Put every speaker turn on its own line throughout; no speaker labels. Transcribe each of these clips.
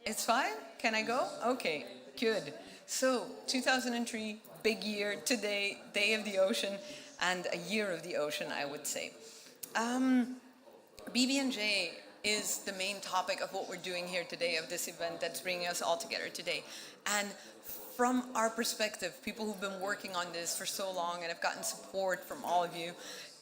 It's fine? Can I go? Okay, good. So, 2003, big year today, Day of the Ocean, and a year of the ocean, I would say. BBNJ is the main topic of what we're doing here today, of this event that's bringing us all together today. And from our perspective, people who've been working on this for so long and have gotten support from all of you,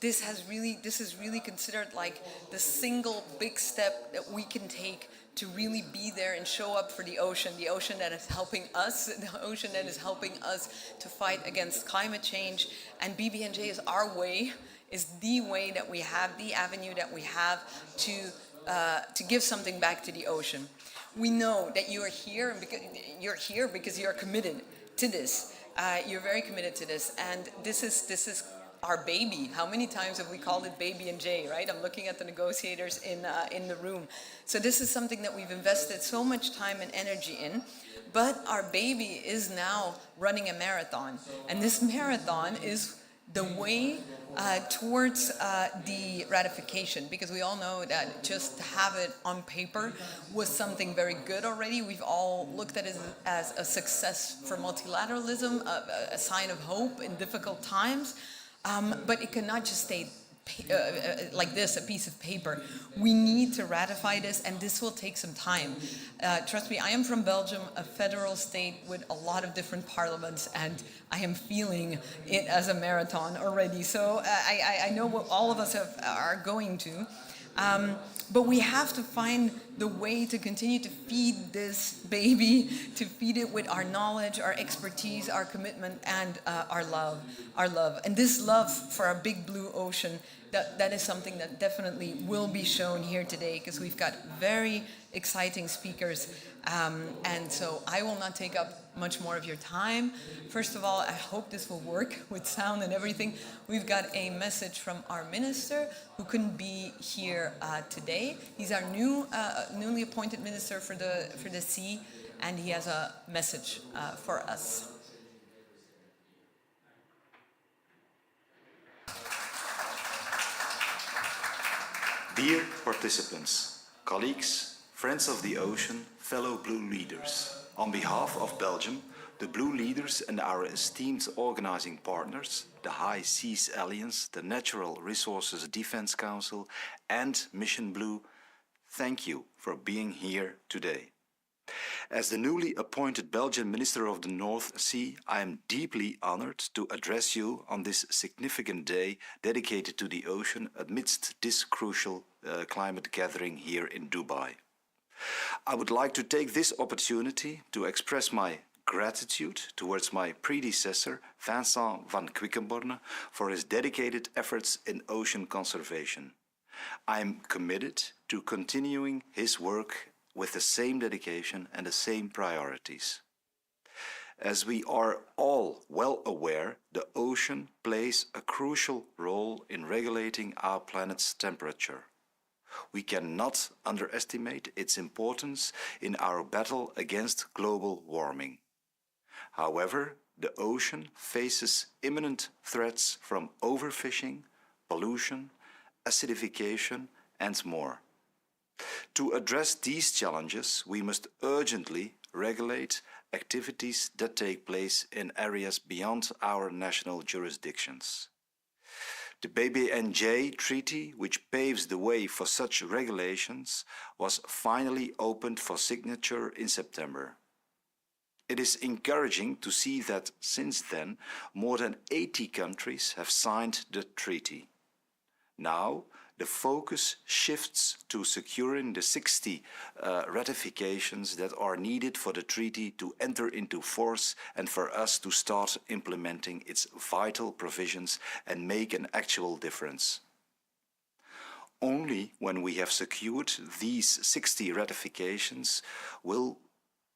this is really considered like the single big step that we can take to really be there and show up for the ocean that is helping us, the ocean that is helping us to fight against climate change. And BBNJ is our way, is the way that we have, the avenue that we have to give something back to the ocean. We know that you are here, and because you are committed to this. You're very committed to this, and this is our baby. How many times have we called it BBNJ, right? I'm looking at the negotiators in the room. So this is something that we've invested so much time and energy in. But our baby is now running a marathon, and this marathon is the way towards the ratification, because we all know that just to have it on paper was something very good already. We've all looked at it as a success for multilateralism, a sign of hope in difficult times, but it cannot just stay like this, a piece of paper. We need to ratify this, and this will take some time. Trust me, I am from Belgium, a federal state with a lot of different parliaments, and I am feeling it as a marathon already. So I know what all of us are going to. But we have to find the way to continue to feed this baby, to feed it with our knowledge, our expertise, our commitment, and our love. And this love for our big blue ocean, that is something that definitely will be shown here today, because we've got very exciting speakers. And so I will not take up much more of your time. First of all, I hope this will work with sound and everything. We've got a message from our minister, who couldn't be here today. He's our newly appointed minister for the sea, and he has a message for us.
Dear participants, colleagues, friends of the ocean, fellow Blue leaders, on behalf of Belgium, the Blue leaders and our esteemed organizing partners, the High Seas Alliance, the Natural Resources Defense Council, and Mission Blue, thank you for being here today. As the newly appointed Belgian Minister of the North Sea, I am deeply honored to address you on this significant day dedicated to the ocean amidst this crucial climate gathering here in Dubai. I would like to take this opportunity to express my gratitude towards my predecessor, Vincent van Quickenborne, for his dedicated efforts in ocean conservation. I am committed to continuing his work with the same dedication and the same priorities. As we are all well aware, the ocean plays a crucial role in regulating our planet's temperature. We cannot underestimate its importance in our battle against global warming. However, the ocean faces imminent threats from overfishing, pollution, acidification, and more. To address these challenges, we must urgently regulate activities that take place in areas beyond our national jurisdictions. The BBNJ Treaty, which paves the way for such regulations, was finally opened for signature in September. It is encouraging to see that since then, more than 80 countries have signed the treaty. Now, the focus shifts to securing the 60 ratifications that are needed for the treaty to enter into force and for us to start implementing its vital provisions and make an actual difference. Only when we have secured these 60 ratifications will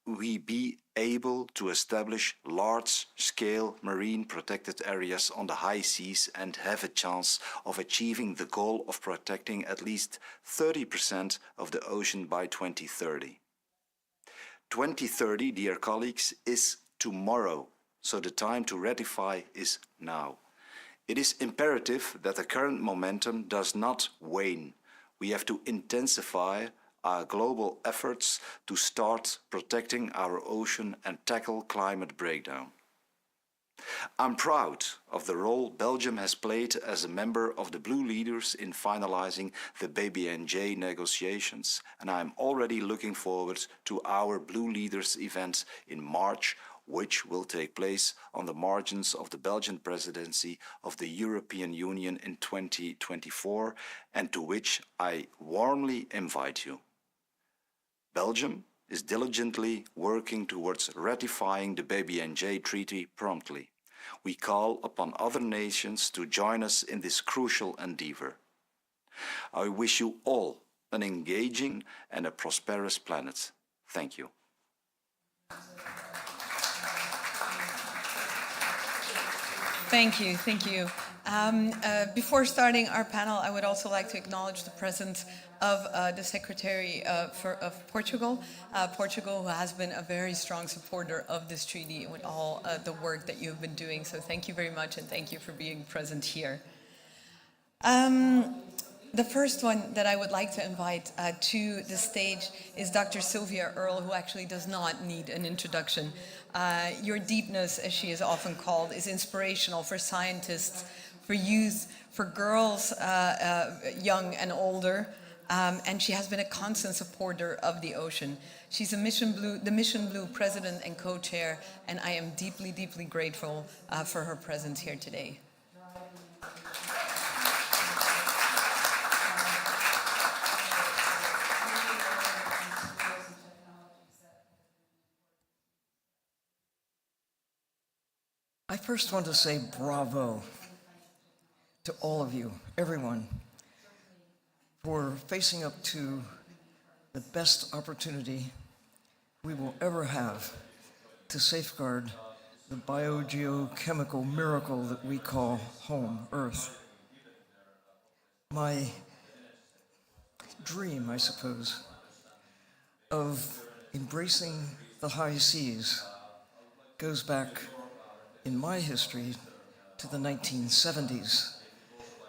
we be able to establish large-scale marine protected areas on the high seas and have a chance of achieving the goal of protecting at least 30% of the ocean by 2030. 2030, dear colleagues, is tomorrow, so the time to ratify is now. It is imperative that the current momentum does not wane. We have to intensify our global efforts to start protecting our ocean and tackle climate breakdown. I'm proud of the role Belgium has played as a member of the Blue Leaders in finalizing the BBNJ negotiations, and I'm already looking forward to our Blue Leaders event in March, which will take place on the margins of the Belgian presidency of the European Union in 2024, and to which I warmly invite you. Belgium is diligently working towards ratifying the BBNJ Treaty promptly. We call upon other nations to join us in this crucial endeavor. I wish you all an engaging and a prosperous planet. Thank you.
Thank you, thank you. Before starting our panel, I would also like to acknowledge the presence of the Secretary of Portugal. Portugal, who has been a very strong supporter of this treaty with all the work that you've been doing. So thank you very much, and thank you for being present here. The first one that I would like to invite to the stage is Dr. Sylvia Earle, who actually does not need an introduction. Your deepness, as she is often called, is inspirational for scientists, for youth, for girls young and older, and she has been a constant supporter of the ocean. She's the Mission Blue president and co-chair, and I am deeply, deeply grateful for her presence here today.
I first want to say bravo to all of you, everyone, for facing up to the best opportunity we will ever have to safeguard the biogeochemical miracle that we call home, Earth. My dream, I suppose, of embracing the high seas goes back in my history to the 1970s,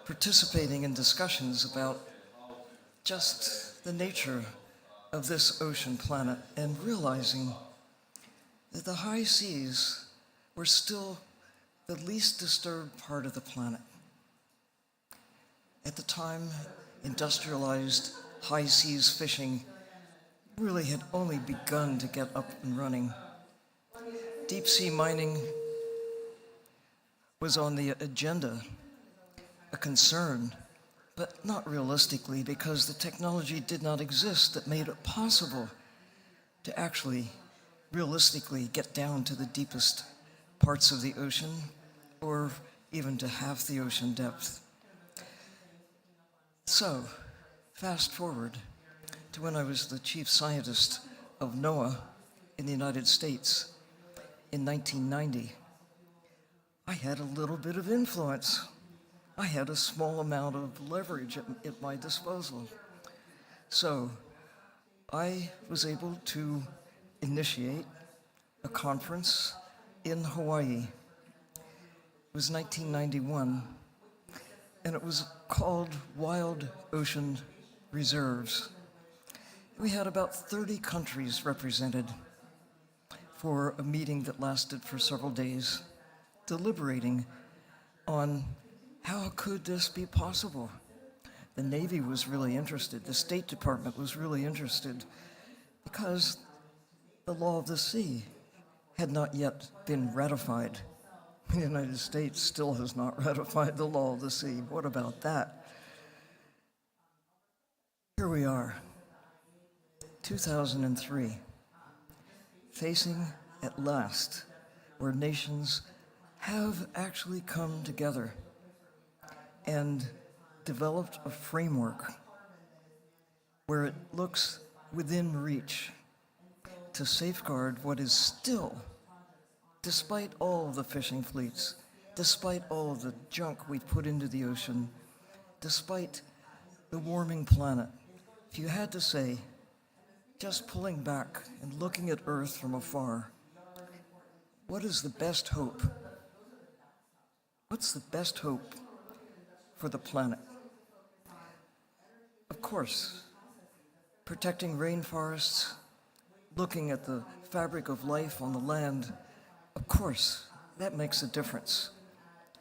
participating in discussions about just the nature of this ocean planet and realizing that the high seas were still the least disturbed part of the planet. At the time, industrialized high seas fishing really had only begun to get up and running. Deep sea mining was on the agenda, a concern, but not realistically, because the technology did not exist that made it possible to actually realistically get down to the deepest parts of the ocean, or even to half the ocean depth. So, fast forward to when I was the chief scientist of NOAA in the United States in 1990. I had a little bit of influence. I had a small amount of leverage at my disposal. So I was able to initiate a conference in Hawaii. It was 1991, and it was called Wild Ocean Reserves. We had about 30 countries represented for a meeting that lasted for several days, deliberating on how could this be possible. The Navy was really interested, the State Department was really interested, because the law of the sea had not yet been ratified. The United States still has not ratified the law of the sea. What about that? Here we are, 2003, facing at last where nations have actually come together and developed a framework where it looks within reach to safeguard what is still, despite all of the fishing fleets, despite all of the junk we've put into the ocean, despite the warming planet. If you had to say, just pulling back and looking at Earth from afar, what is the best hope? What's the best hope for the planet? Of course, protecting rainforests, looking at the fabric of life on the land, of course, that makes a difference.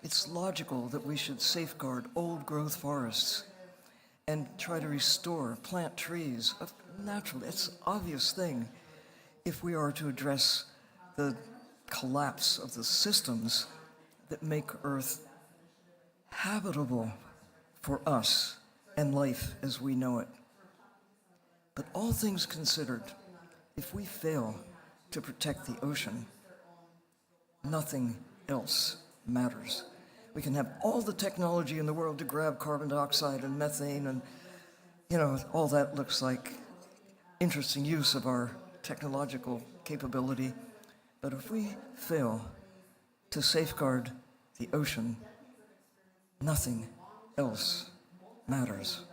It's logical that we should safeguard old-growth forests and try to restore, plant trees. Naturally, it's an obvious thing if we are to address the collapse of the systems that make Earth habitable for us and life as we know it. But all things considered, if we fail to protect the ocean, nothing else matters. We can have all the technology in the world to grab carbon dioxide and methane and, all that looks like interesting use of our technological capability. But if we fail to safeguard the ocean, nothing else matters.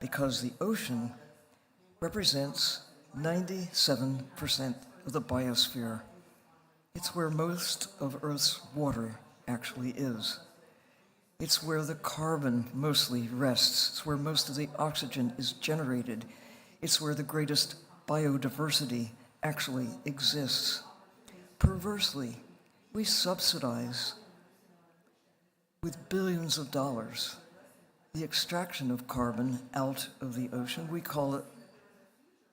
Because the ocean represents 97% of the biosphere. It's where most of Earth's water actually is. It's where the carbon mostly rests. It's where most of the oxygen is generated. It's where the greatest biodiversity actually exists. Perversely, we subsidize with billions of dollars the extraction of carbon out of the ocean. We call it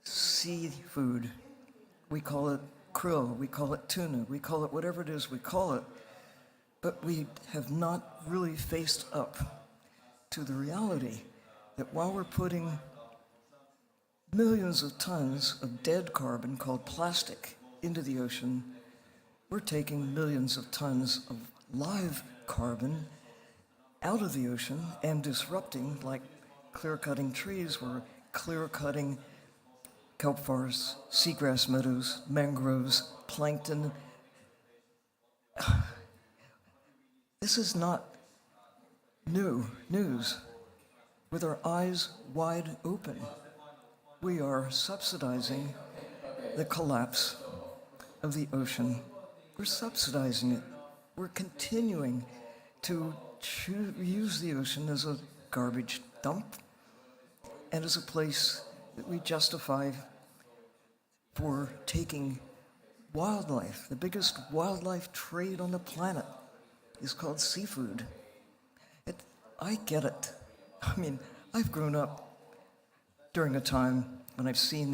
seafood. We call it krill. We call it tuna. We call it whatever it is we call it. But we have not really faced up to the reality that while we're putting millions of tons of dead carbon called plastic into the ocean, we're taking millions of tons of live carbon out of the ocean and disrupting, like clear-cutting trees. We're clear-cutting kelp forests, seagrass meadows, mangroves, plankton. This is not new news. With our eyes wide open, we are subsidizing the collapse of the ocean. We're subsidizing it. We're continuing to use the ocean as a garbage dump and as a place that we justify for taking wildlife. The biggest wildlife trade on the planet is called seafood. I get it. I mean, I've grown up during a time when I've seen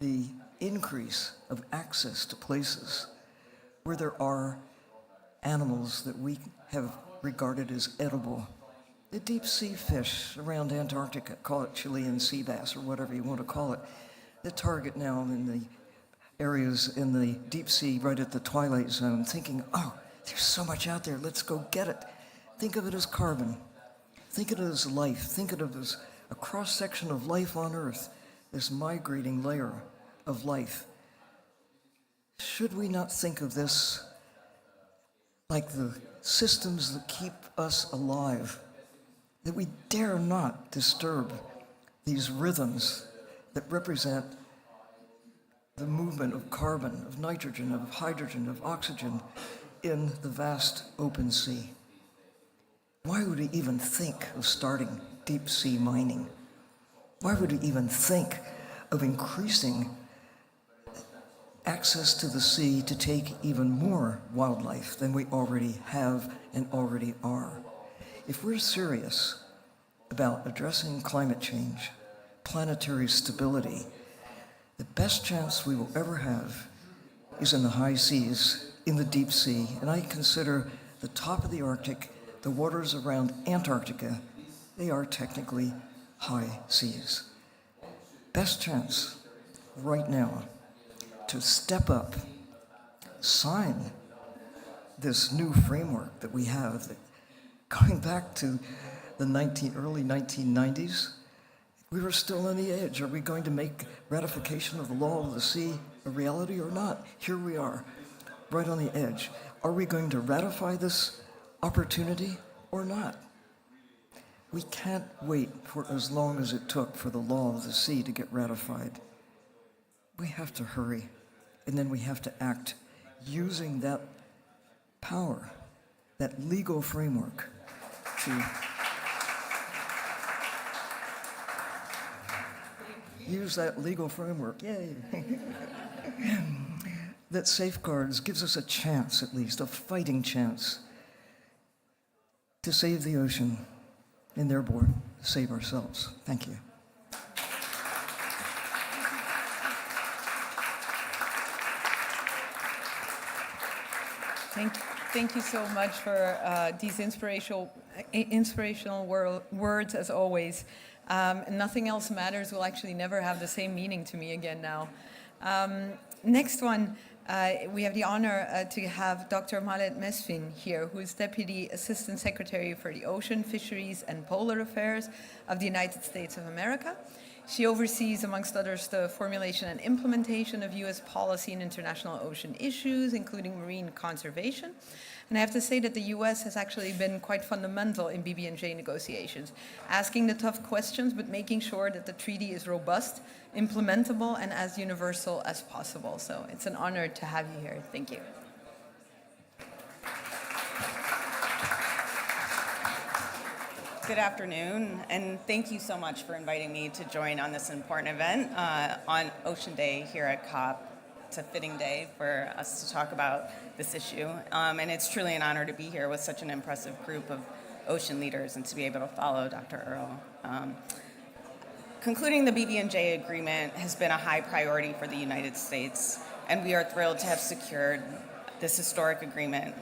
the increase of access to places where there are animals that we have regarded as edible. The deep sea fish around Antarctica, call it Chilean sea bass or whatever you want to call it, the target now in the areas in the deep sea right at the twilight zone, thinking, oh, there's so much out there, let's go get it. Think of it as carbon. Think of it as life. Think of it as a cross-section of life on Earth, this migrating layer of life. Should we not think of this like the systems that keep us alive, that we dare not disturb these rhythms that represent the movement of carbon, of nitrogen, of hydrogen, of oxygen in the vast open sea? Why would we even think of starting deep sea mining? Why would we even think of increasing access to the sea to take even more wildlife than we already have and already are? If we're serious about addressing climate change, planetary stability, the best chance we will ever have is in the high seas, in the deep sea. And I consider the top of the Arctic, the waters around Antarctica, they are technically high seas. Best chance right now to step up, sign this new framework that we have, that going back to the early 1990s, we were still on the edge. Are we going to make ratification of the law of the sea a reality or not? Here we are, right on the edge. Are we going to ratify this opportunity or not? We can't wait for as long as it took for the law of the sea to get ratified. We have to hurry, and then we have to act using that power, that legal framework to use that legal framework, yay, that safeguards, gives us a chance, at least, a fighting chance, to save the ocean, and therefore save ourselves. Thank you.
Thank you so much for these inspirational words, as always. Nothing else matters will actually never have the same meaning to me again now. Next one, we have the honor to have Dr. Malet Mesfin here, who is Deputy Assistant Secretary for the Ocean, Fisheries and Polar Affairs of the United States of America. She oversees, amongst others, the formulation and implementation of U.S. policy in international ocean issues, including marine conservation. And I have to say that the U.S. has actually been quite fundamental in BBNJ negotiations, asking the tough questions, but making sure that the treaty is robust, implementable, and as universal as possible. So it's an honor to have you here. Thank you.
Good afternoon, and thank you so much for inviting me to join on this important event on Ocean Day here at COP. It's a fitting day for us to talk about this issue, and it's truly an honor to be here with such an impressive group of ocean leaders and to be able to follow Dr. Earle. Concluding the BBNJ agreement has been a high priority for the United States, and we are thrilled to have secured this historic agreement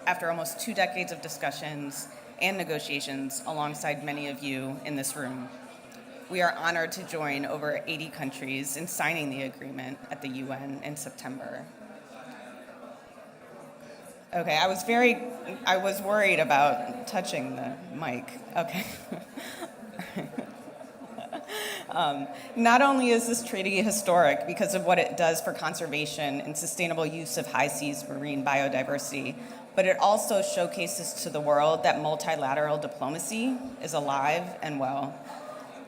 after almost 2 decades of discussions and negotiations alongside many of you in this room. We are honored to join over 80 countries in signing the agreement at the UN in September. Okay, I was worried about touching the mic. Okay. Not only is this treaty historic because of what it does for conservation and sustainable use of high seas marine biodiversity, but it also showcases to the world that multilateral diplomacy is alive and well.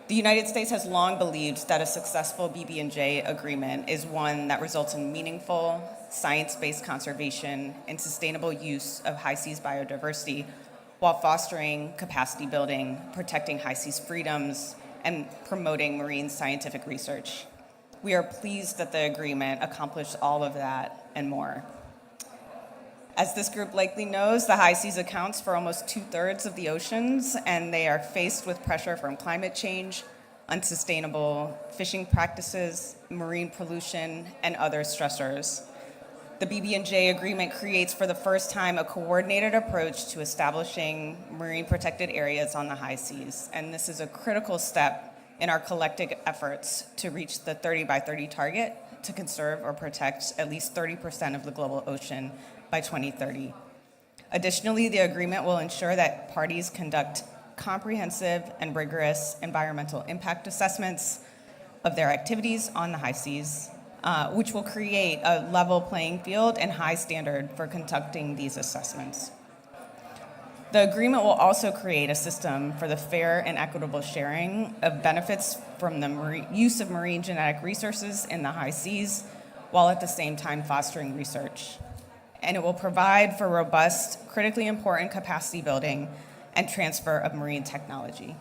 The United States has long believed that a successful BBNJ agreement is one that results in meaningful, science-based conservation and sustainable use of high seas biodiversity while fostering capacity building, protecting high seas freedoms, and promoting marine scientific research. We are pleased that the agreement accomplished all of that and more. As this group likely knows, the high seas accounts for almost 2/3 of the oceans, and they are faced with pressure from climate change, unsustainable fishing practices, marine pollution, and other stressors. The BBNJ agreement creates for the first time a coordinated approach to establishing marine protected areas on the high seas, and this is a critical step in our collective efforts to reach the 30 by 30 target to conserve or protect at least 30% of the global ocean by 2030. Additionally, the agreement will ensure that parties conduct comprehensive and rigorous environmental impact assessments of their activities on the high seas, which will create a level playing field and high standard for conducting these assessments. The agreement will also create a system for the fair and equitable sharing of benefits from the use of marine genetic resources in the high seas, while at the same time fostering research. And it will provide for robust, critically important capacity building and transfer of marine technology.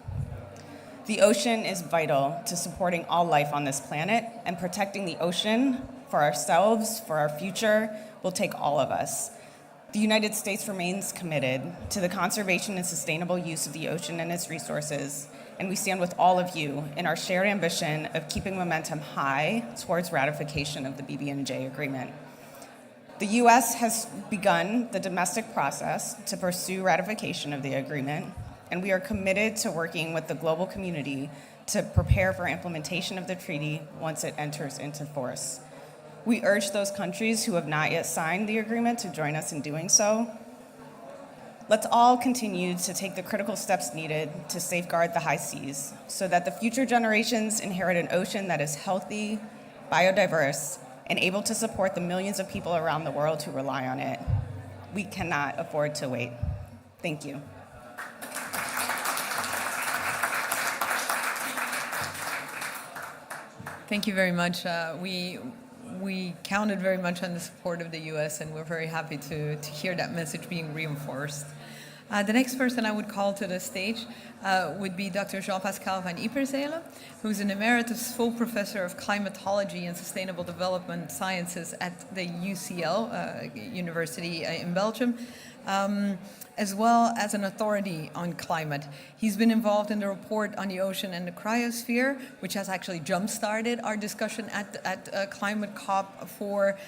The ocean is vital to supporting all life on this planet, and protecting the ocean for ourselves, for our future, will take all of us. The United States remains committed to the conservation and sustainable use of the ocean and its resources, and we stand with all of you in our shared ambition of keeping momentum high towards ratification of the BBNJ agreement. The U.S. has begun the domestic process to pursue ratification of the agreement, and we are committed to working with the global community to prepare for implementation of the treaty once it enters into force. We urge those countries who have not yet signed the agreement to join us in doing so. Let's all continue to take the critical steps needed to safeguard the high seas so that the future generations inherit an ocean that is healthy, biodiverse, and able to support the millions of people around the world who rely on it. We cannot afford to wait. Thank you.
Thank you very much. We counted very much on the support of the U.S., and we're very happy to hear that message being reinforced. The next person I would call to the stage would be Dr. Jean-Pascal van Yperzele, who's an emeritus full professor of climatology and sustainable development sciences at the UCL University in Belgium, as well as an authority on climate. He's been involved in the report on the ocean and the cryosphere, which has actually jump-started our discussion at Climate COP for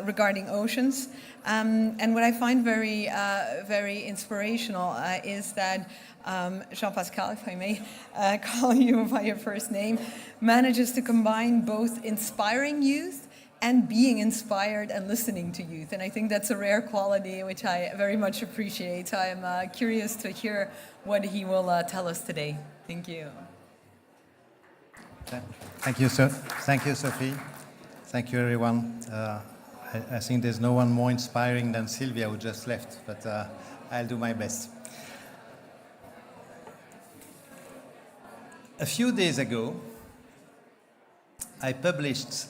regarding oceans. And what I find very, very inspirational is that Jean-Pascal, if I may call you by your first name, manages to combine both inspiring youth and being inspired and listening to youth. And I think that's a rare quality which I very much appreciate. So I'm curious to hear what he will tell us today. Thank you.
Thank you, sir. Thank you, Sophie. Thank you, everyone. I think there's no one more inspiring than Sylvia, who just left, but I'll do my best. A few days ago, I published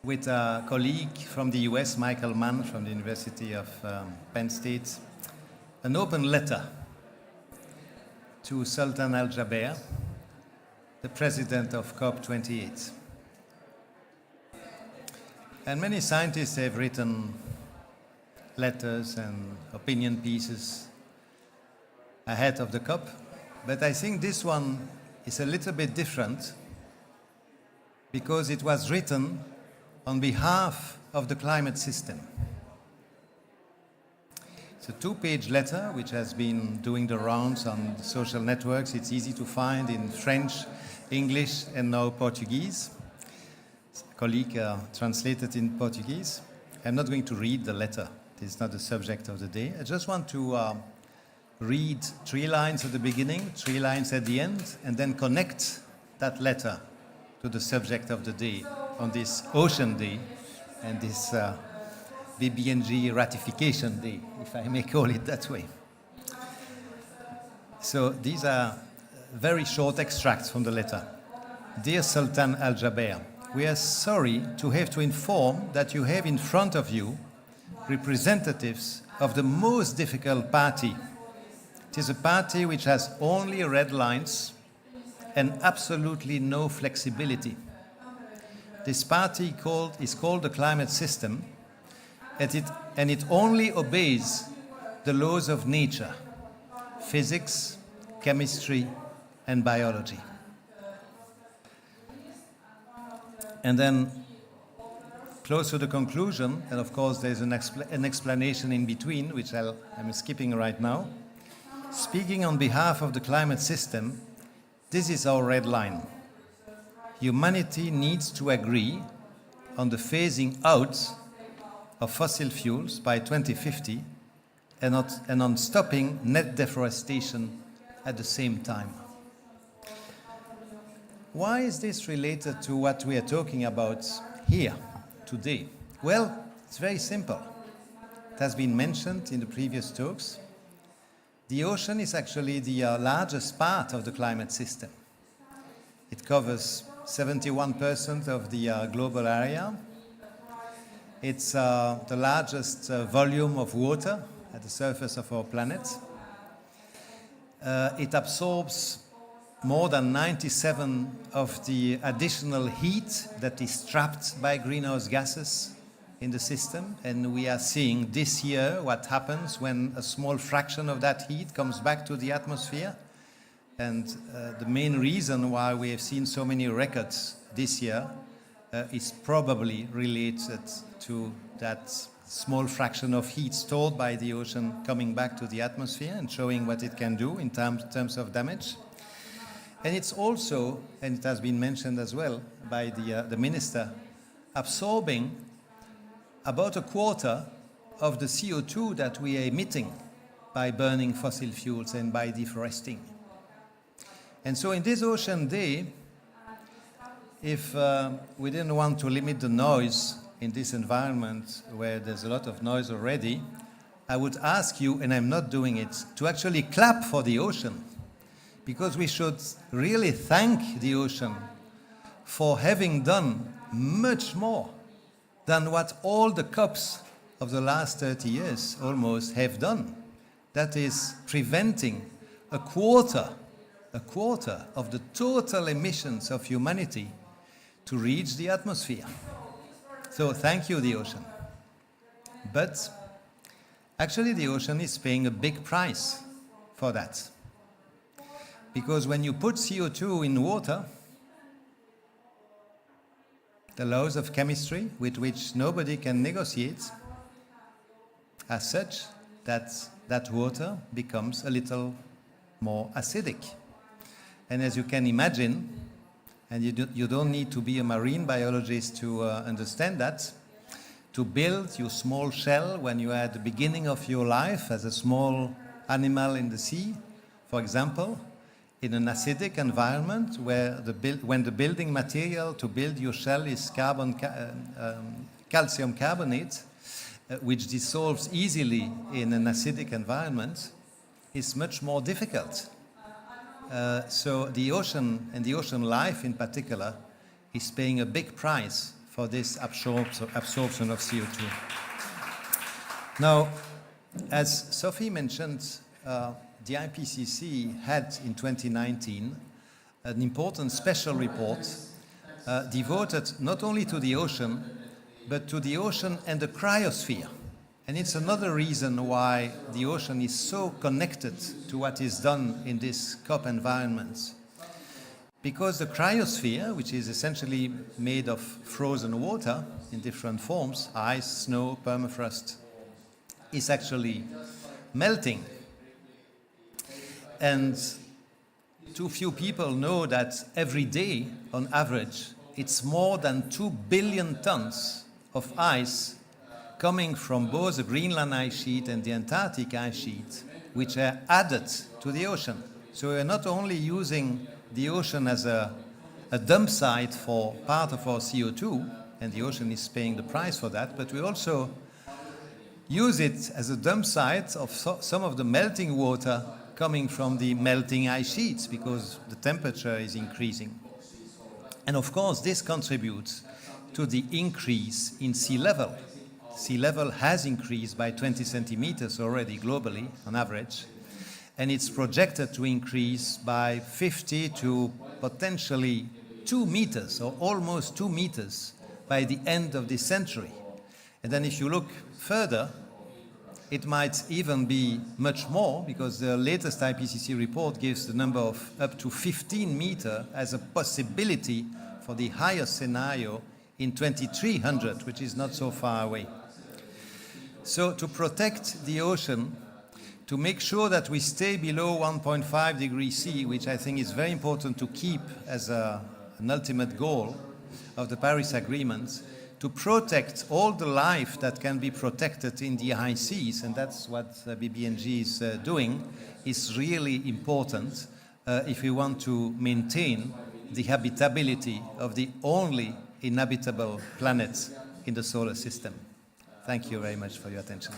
with a colleague from the US, Michael Mann from the University of Penn State, an open letter to Sultan Al Jaber, the president of COP28. And many scientists have written letters and opinion pieces ahead of the COP, but I think this one is a little bit different because it was written on behalf of the climate system. It's a two-page letter which has been doing the rounds on social networks. It's easy to find in French, English, and now Portuguese. A colleague translated in Portuguese. I'm not going to read the letter. This is not the subject of the day. I just want to read 3 lines at the beginning, 3 lines at the end, and then connect that letter to the subject of the day on this Ocean Day and this BBNJ Ratification Day, if I may call it that way. So these are very short extracts from the letter. Dear Sultan Al Jaber, we are sorry to have to inform that you have in front of you representatives of the most difficult party. It is a party which has only red lines and absolutely no flexibility. This party is called the climate system, and it only obeys the laws of nature, physics, chemistry, and biology. And then, close to the conclusion, and of course there's an explanation in between, which I'm skipping right now. Speaking on behalf of the climate system, this is our red line. Humanity needs to agree on the phasing out of fossil fuels by 2050 and on stopping net deforestation at the same time. Why is this related to what we are talking about here today? Well, it's very simple. It has been mentioned in the previous talks. The ocean is actually the largest part of the climate system. It covers 71% of the global area. It's the largest volume of water at the surface of our planet. It absorbs more than 97% of the additional heat that is trapped by greenhouse gases in the system. And we are seeing this year what happens when a small fraction of that heat comes back to the atmosphere. And the main reason why we have seen so many records this year is probably related to that small fraction of heat stored by the ocean coming back to the atmosphere and showing what it can do in terms of damage. And it's also, and it has been mentioned as well by the minister, absorbing about a quarter of the CO2 that we are emitting by burning fossil fuels and by deforesting. And so in this Ocean Day, if we didn't want to limit the noise in this environment where there's a lot of noise already, I would ask you, and I'm not doing it, to actually clap for the ocean, because we should really thank the ocean for having done much more than what all the COPs of the last 30 years almost have done. that is preventing a quarter of the total emissions of humanity to reach the atmosphere. So thank you, the ocean. But actually the ocean is paying a big price for that. Because when you put CO2 in water, the laws of chemistry with which nobody can negotiate are such that that water becomes a little more acidic. And as you can imagine, and you don't need to be a marine biologist to understand that, to build your small shell when you are at the beginning of your life as a small animal in the sea, for example, in an acidic environment where when the building material to build your shell is calcium carbonate, which dissolves easily in an acidic environment, is much more difficult. So the ocean, and the ocean life in particular, is paying a big price for this absorption of CO2. Now, as Sophie mentioned, the IPCC had in 2019 an important special report devoted not only to the ocean, but to the ocean and the cryosphere. And it's another reason why the ocean is so connected to what is done in this COP environment. Because the cryosphere, which is essentially made of frozen water in different forms, ice, snow, permafrost, is actually melting. And too few people know that every day, on average, it's more than 2 billion tons of ice coming from both the Greenland ice sheet and the Antarctic ice sheet, which are added to the ocean. So we're not only using the ocean as a dump site for part of our CO2, and the ocean is paying the price for that, but we also use it as a dump site of some of the melting water coming from the melting ice sheets, because the temperature is increasing. And of course, this contributes to the increase in sea level. Sea level has increased by 20 centimeters already globally, on average, and it's projected to increase by 50 to potentially 2 meters, or almost 2 meters, by the end of this century. And then if you look further, it might even be much more, because the latest IPCC report gives the number of up to 15 meters as a possibility for the highest scenario in 2300, which is not so far away. So to protect the ocean, to make sure that we stay below 1.5 degrees C, which I think is very important to keep as an ultimate goal of the Paris Agreement, to protect all the life that can be protected in the high seas, and that's what BBNJ is doing, is really important if we want to maintain the habitability of the only inhabitable planet in the solar system. Thank you very much for your attention.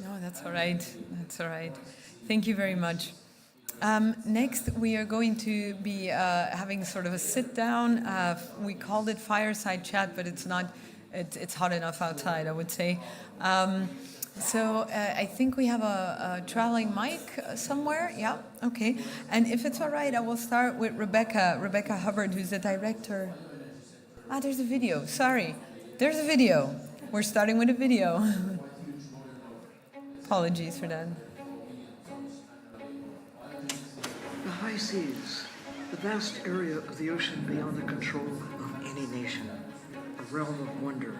No, that's all right. That's all right. Thank you very much. Next, we are going to be having sort of a sit-down. We called it fireside chat, but it's not. It's hot enough outside, I would say. So I think we have a traveling mic somewhere. Yeah, okay. And if it's all right, I will start with Rebecca Hubbard, who's the director. There's a video. Sorry, there's a video. We're starting with a video. Apologies for that.
The high seas, the vast area of the ocean beyond the control of any nation, a realm of wonder,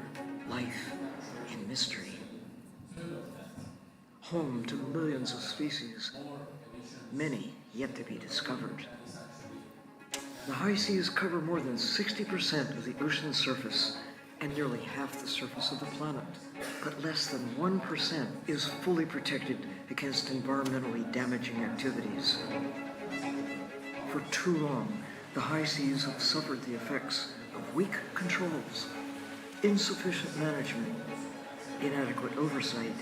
life, and mystery. Home to millions of species, many yet to be discovered. The high seas cover more than 60% of the ocean's surface and nearly half the surface of the planet, but less than 1% is fully protected against environmentally damaging activities. For too long, the high seas have suffered the effects of weak controls, insufficient management, inadequate oversight,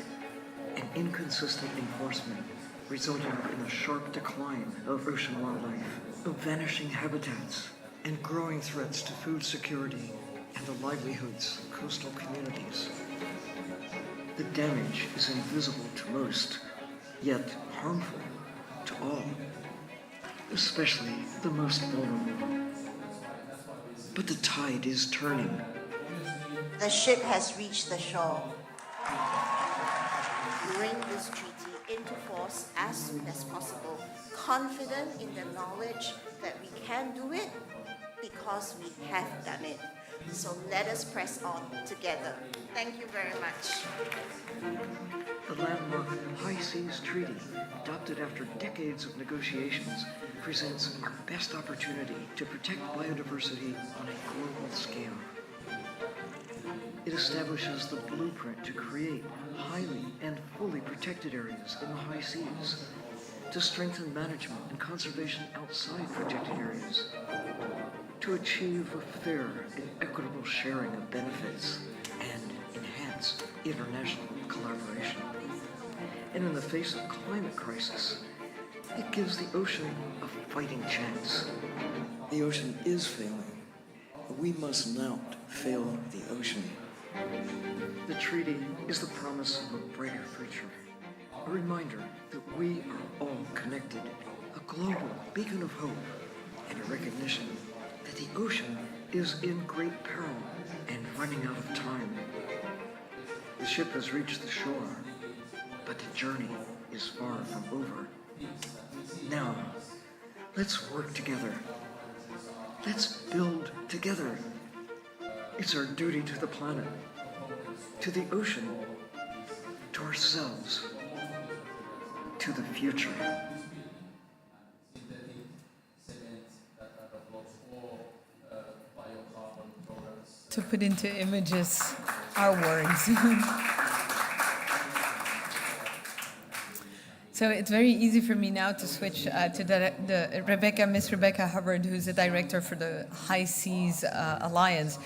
and inconsistent enforcement, resulting in a sharp decline of ocean wildlife, of vanishing habitats, and growing threats to food security and the livelihoods of coastal communities. The damage is invisible to most, yet harmful to all, especially the most vulnerable. But the tide is turning.
The ship has reached the shore. Bring this treaty into force as soon as possible, confident in the knowledge that we can do it because we have done it. So let us press on together. Thank you very much.
The landmark High Seas Treaty, adopted after decades of negotiations, presents our best opportunity to protect biodiversity on a global scale. It establishes the blueprint to create highly and fully protected areas in the high seas, to strengthen management and conservation outside protected areas, to achieve a fair and equitable sharing of benefits, and enhance international collaboration. And in the face of climate crisis, it gives the ocean a fighting chance. The ocean is failing, but we must not fail the ocean. The treaty is the promise of a brighter future, a reminder that we are all connected, a global beacon of hope, and a recognition that the ocean is in great peril and running out of time. The ship has reached the shore, but the journey is far from over. Now, let's work together. Let's build together. It's our duty to the planet, to the ocean, to ourselves, to the future.
To put into images our words. So it's very easy for me now to switch to Miss Rebecca Hubbard, who's the director for the High Seas Alliance.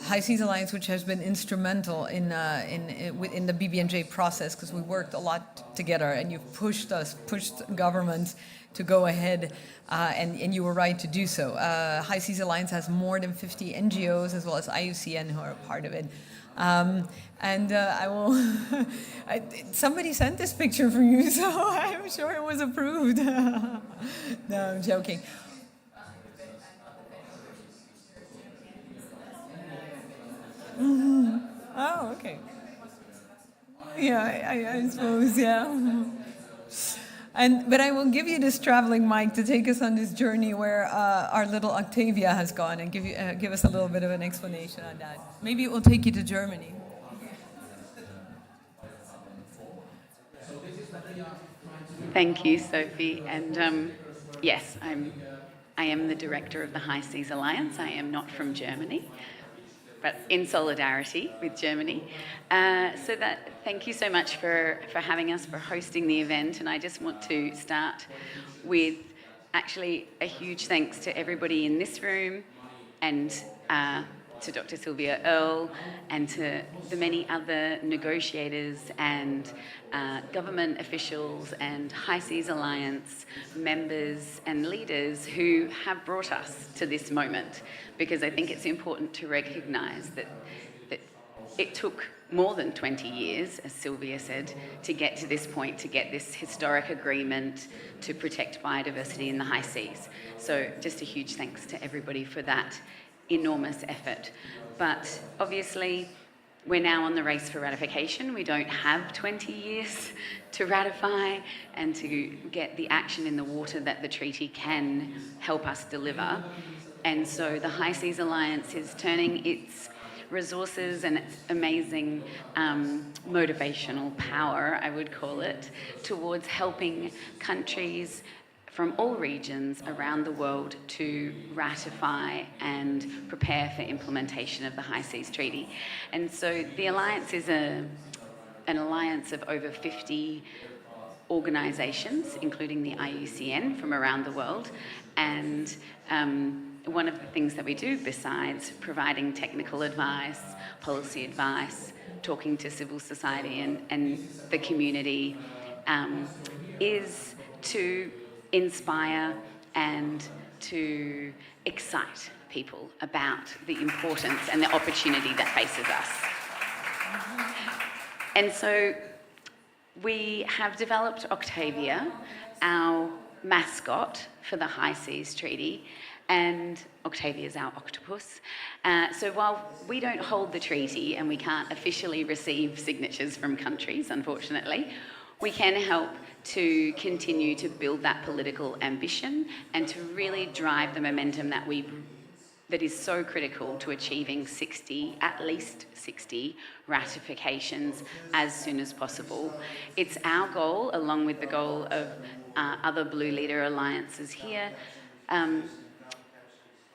High Seas Alliance, which has been instrumental in the BBNJ process, because we worked a lot together, and you've pushed governments to go ahead, and you were right to do so. High Seas Alliance has more than 50 NGOs as well as IUCN who are a part of it. I will. Somebody sent this picture for you, so I'm sure it was approved. No, I'm joking. Mm-hmm. Oh, okay. Yeah, I suppose, yeah. But I will give you this traveling mic to take us on this journey where our little Octavia has gone, and give us a little bit of an explanation on that. Maybe it will take you to Germany.
Thank you, Sophie. And yes, I am the director of the High Seas Alliance. I am not from Germany, but in solidarity with Germany. Thank you so much for having us, for hosting the event. And I just want to start with actually a huge thanks to everybody in this room, and to Dr. Sylvia Earle, and to the many other negotiators and government officials and High Seas Alliance members and leaders who have brought us to this moment, because I think it's important to recognise that it took more than 20 years, as Sylvia said, to get to this point, to get this historic agreement to protect biodiversity in the high seas. So just a huge thanks to everybody for that enormous effort. But obviously, we're now on the race for ratification. We don't have 20 years to ratify and to get the action in the water that the treaty can help us deliver. And so the High Seas Alliance is turning its resources and its amazing motivational power, I would call it, towards helping countries from all regions around the world to ratify and prepare for implementation of the High Seas Treaty. And so the Alliance is an alliance of over 50 organisations, including the IUCN from around the world. And one of the things that we do, besides providing technical advice, policy advice, talking to civil society and the community, is to inspire and to excite people about the importance and the opportunity that faces us. And so we have developed Octavia, our mascot for the High Seas Treaty, and Octavia is our octopus. So while we don't hold the treaty and we can't officially receive signatures from countries, unfortunately, we can help to continue to build that political ambition and to really drive the momentum that is so critical to achieving at least 60 ratifications as soon as possible. It's our goal, along with the goal of other Blue Leader alliances here,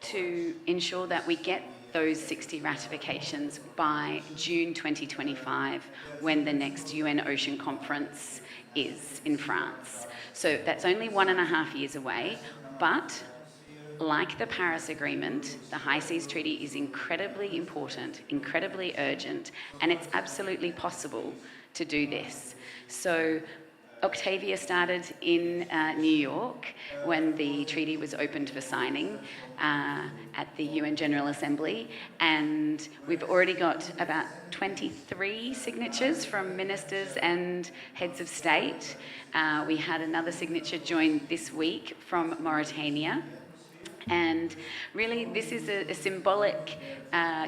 to ensure that we get those 60 ratifications by June 2025, when the next UN Ocean Conference is in France. So that's only 1.5 years away, but like the Paris Agreement, the High Seas Treaty is incredibly important, incredibly urgent, and it's absolutely possible to do this. So Octavia started in New York when the treaty was opened for signing at the UN General Assembly, and we've already got about 23 signatures from ministers and heads of state. We had another signature joined this week from Mauritania. And really, this is a symbolic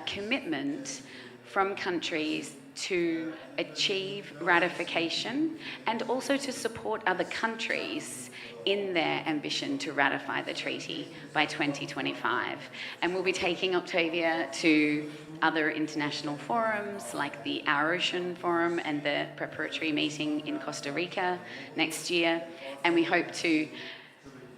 commitment from countries to achieve ratification and also to support other countries in their ambition to ratify the treaty by 2025. And we'll be taking Octavia to other international forums like the Our Ocean Forum and the preparatory meeting in Costa Rica next year. And we hope to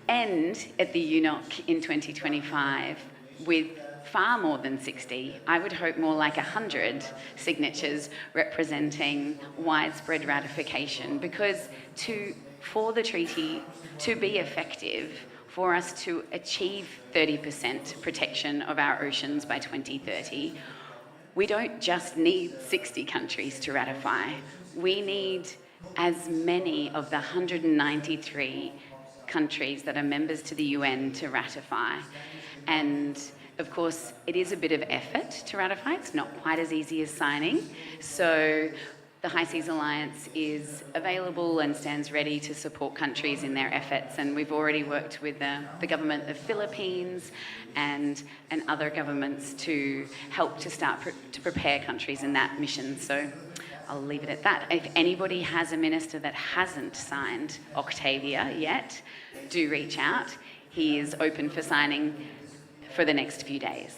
end at the UNOC in 2025 with far more than 60. I would hope more like 100 signatures representing widespread ratification, because for the treaty to be effective, for us to achieve 30% protection of our oceans by 2030, we don't just need 60 countries to ratify. We need as many of the 193 countries that are members to the UN to ratify. And of course, it is a bit of effort to ratify. It's not quite as easy as signing. So the High Seas Alliance is available and stands ready to support countries in their efforts. And we've already worked with the government of Philippines and other governments to help to start to prepare countries in that mission. So I'll leave it at that. If anybody has a minister that hasn't signed Octavia yet, do reach out. He is open for signing for the next few days.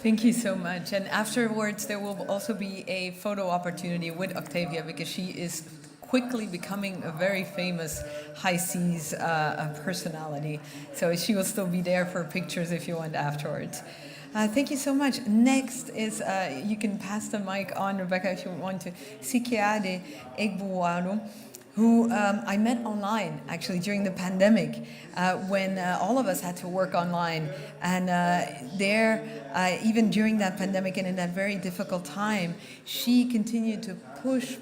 Thank you so much. And afterwards, there will also be a photo opportunity with Octavia, because she is quickly becoming a very famous high seas personality. So she will still be there for pictures if you want afterwards. Thank you so much. Next is, you can pass the mic on, Rebecca, if you want to, Sikiade Egbuwaru, who I met online, actually, during the pandemic, when all of us had to work online. And even during that pandemic and in that very difficult time, she continued to push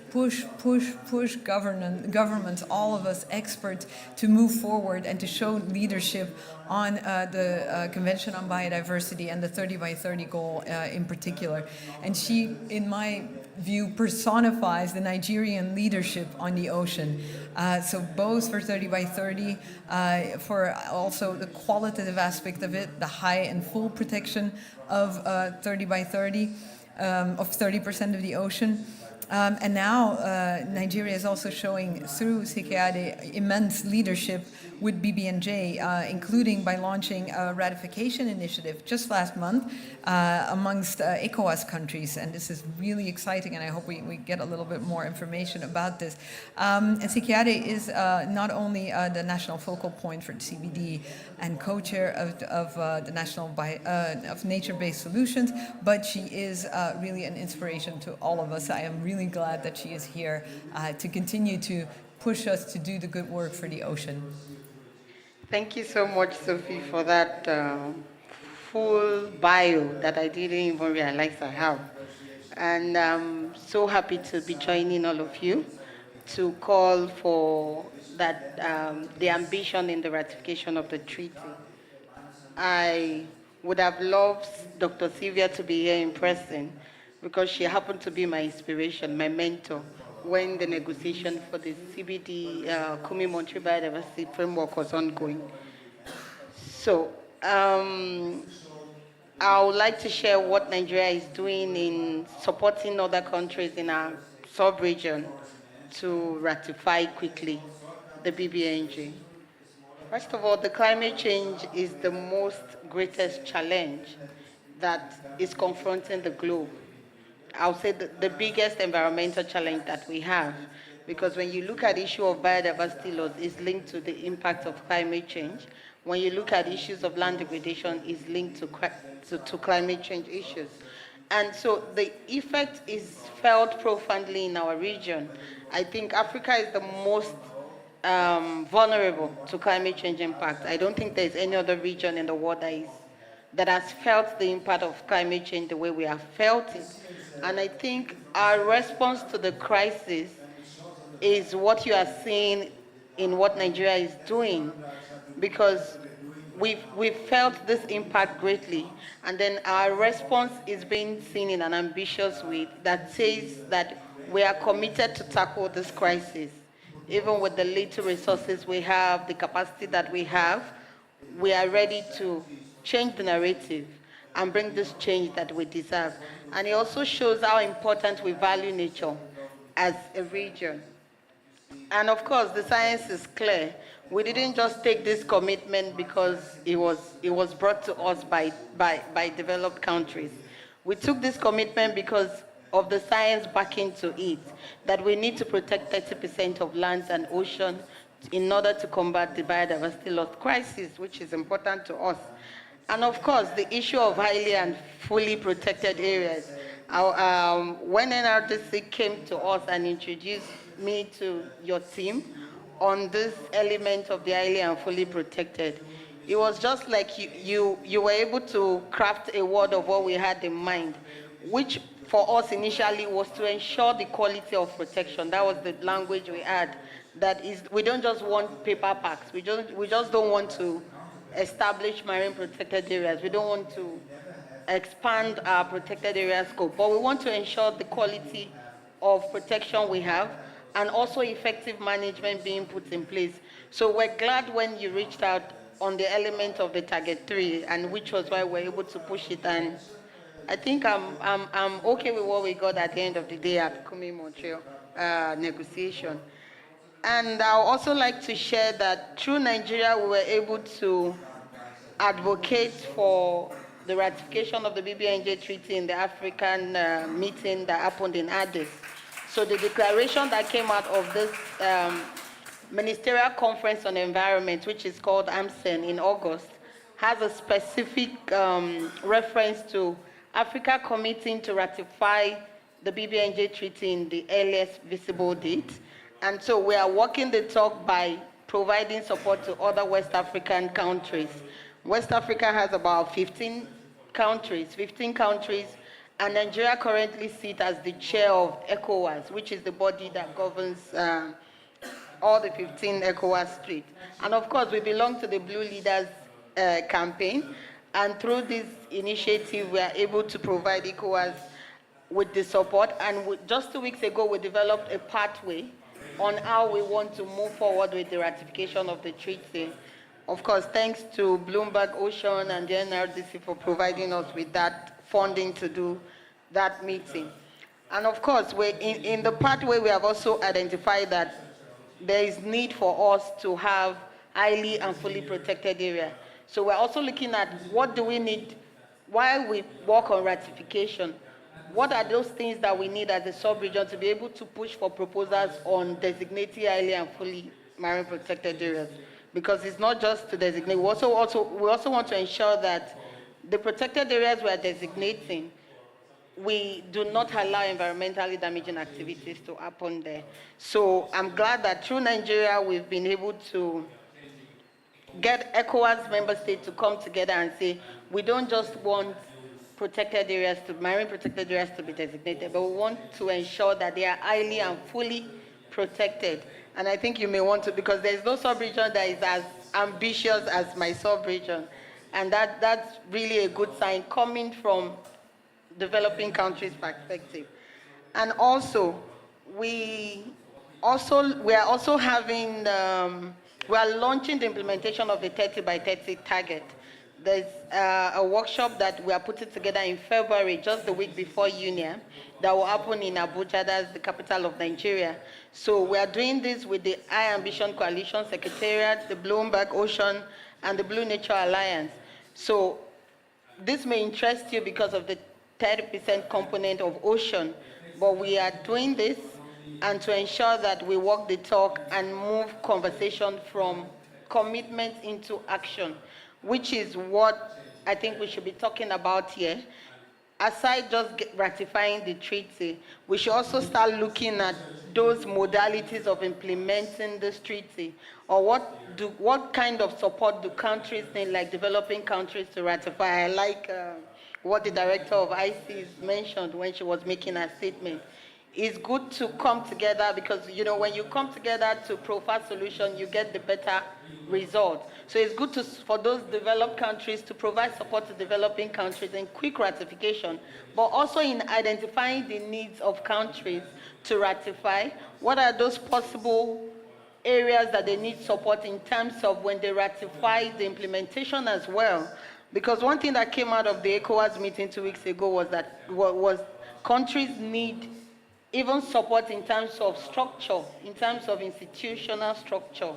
governments, all of us experts, to move forward and to show leadership on the Convention on Biodiversity and the 30 by 30 goal in particular. And she, in my view, personifies the Nigerian leadership on the ocean. So both for 30 by 30, for also the qualitative aspect of it, the high and full protection of 30 by 30, of 30% of the ocean. And now Nigeria is also showing, through Sikiade, immense leadership with BBNJ, including by launching a ratification initiative just last month amongst ECOWAS countries. And this is really exciting, and I hope we get a little bit more information about this. And Sikiade is not only the national focal point for the CBD and co-chair of the National of Nature-Based Solutions, but she is really an inspiration to all of us. I am really glad that she is here to continue to push us to do the good work for the ocean.
Thank you so much, Sophie, for that full bio that I didn't even realize I have. And I'm so happy to be joining all of you to call for that the ambition in the ratification of the treaty. I would have loved Dr. Sylvia to be here in person because she happened to be my inspiration, my mentor, when the negotiation for the CBD Kumi Montreal Biodiversity Framework was ongoing. So I would like to share what Nigeria is doing in supporting other countries in our sub-region to ratify quickly the BBNJ. First of all, the climate change is the most greatest challenge that is confronting the globe. I'll say the biggest environmental challenge that we have, because when you look at the issue of biodiversity loss, it's linked to the impact of climate change. When you look at issues of land degradation, it's linked to climate change issues. And so the effect is felt profoundly in our region. I think Africa is the most vulnerable to climate change impact. I don't think there's any other region in the world that has felt the impact of climate change the way we have felt it. And I think our response to the crisis is what you are seeing in what Nigeria is doing, because we've felt this impact greatly, and then our response is being seen in an ambitious way that says that we are committed to tackle this crisis. Even with the little resources we have, the capacity that we have, we are ready to change the narrative and bring this change that we deserve. And it also shows how important we value nature as a region. And of course, the science is clear. We didn't just take this commitment because it was brought to us by developed countries. We took this commitment because of the science backing to it, that we need to protect 30% of lands and oceans in order to combat the biodiversity loss crisis, which is important to us. And of course, the issue of highly and fully protected areas. When NRDC came to us and introduced me to your team on this element of the highly and fully protected, it was just like you were able to craft a word of what we had in mind, which for us initially was to ensure the quality of protection. That was the language we had. That is, we don't just want paper packs. We just don't want to establish marine protected areas. We don't want to expand our protected area scope, but we want to ensure the quality of protection we have and also effective management being put in place. So we're glad when you reached out on the element of the target 3, and which was why we're able to push it. And I think I'm okay with what we got at the end of the day at Kumi Montreal negotiation. And I would also like to share that through Nigeria, we were able to advocate for the ratification of the BBNJ Treaty in the African meeting that happened in Addis. So the declaration that came out of this Ministerial Conference on Environment, which is called AMSEN in August, has a specific reference to Africa committing to ratify the BBNJ Treaty in the earliest visible date. And so we are walking the talk by providing support to other West African countries. West Africa has about 15 countries, and Nigeria currently sits as the chair of ECOWAS, which is the body that governs all the 15 ECOWAS states. And of course, we belong to the Blue Leaders campaign, and through this initiative, we are able to provide ECOWAS with the support. And just 2 weeks ago, we developed a pathway on how we want to move forward with the ratification of the treaty. Of course, thanks to Bloomberg Ocean and the NRDC for providing us with that funding to do that meeting. And of course, in the pathway, we have also identified that there is need for us to have highly and fully protected area. So we're also looking at what do we need while we work on ratification. What are those things that we need as a sub-region to be able to push for proposals on designating highly and fully marine protected areas? Because it's not just to designate. We also want to ensure that the protected areas we are designating, we do not allow environmentally damaging activities to happen there. So I'm glad that through Nigeria, we've been able to get ECOWAS member states to come together and say, we don't just want protected areas, marine protected areas to be designated, but we want to ensure that they are highly and fully protected. And I think you may want to, because there's no sub-region that is as ambitious as my sub-region. And that's really a good sign coming from developing countries' perspective. And also, we are also having, we are launching the implementation of the 30 by 30 target. There's a workshop that we are putting together in February, just the week before Union, that will happen in Abuja, that's the capital of Nigeria. So we are doing this with the High Ambition Coalition Secretariat, the Bloomberg Ocean, and the Blue Nature Alliance. So this may interest you because of the 30% component of ocean, but we are doing this and to ensure that we walk the talk and move conversation from commitment into action, which is what I think we should be talking about here. Aside just ratifying the treaty, we should also start looking at those modalities of implementing this treaty, or what kind of support do countries need, like developing countries, to ratify. I like what the director of ICES mentioned when she was making her statement. It's good to come together because, you know, when you come together to profile solution, you get the better result. So it's good for those developed countries to provide support to developing countries in quick ratification, but also in identifying the needs of countries to ratify. What are those possible areas that they need support in terms of when they ratify the implementation as well? Because one thing that came out of the ECOWAS meeting 2 weeks ago was that countries need even support in terms of structure, in terms of institutional structure,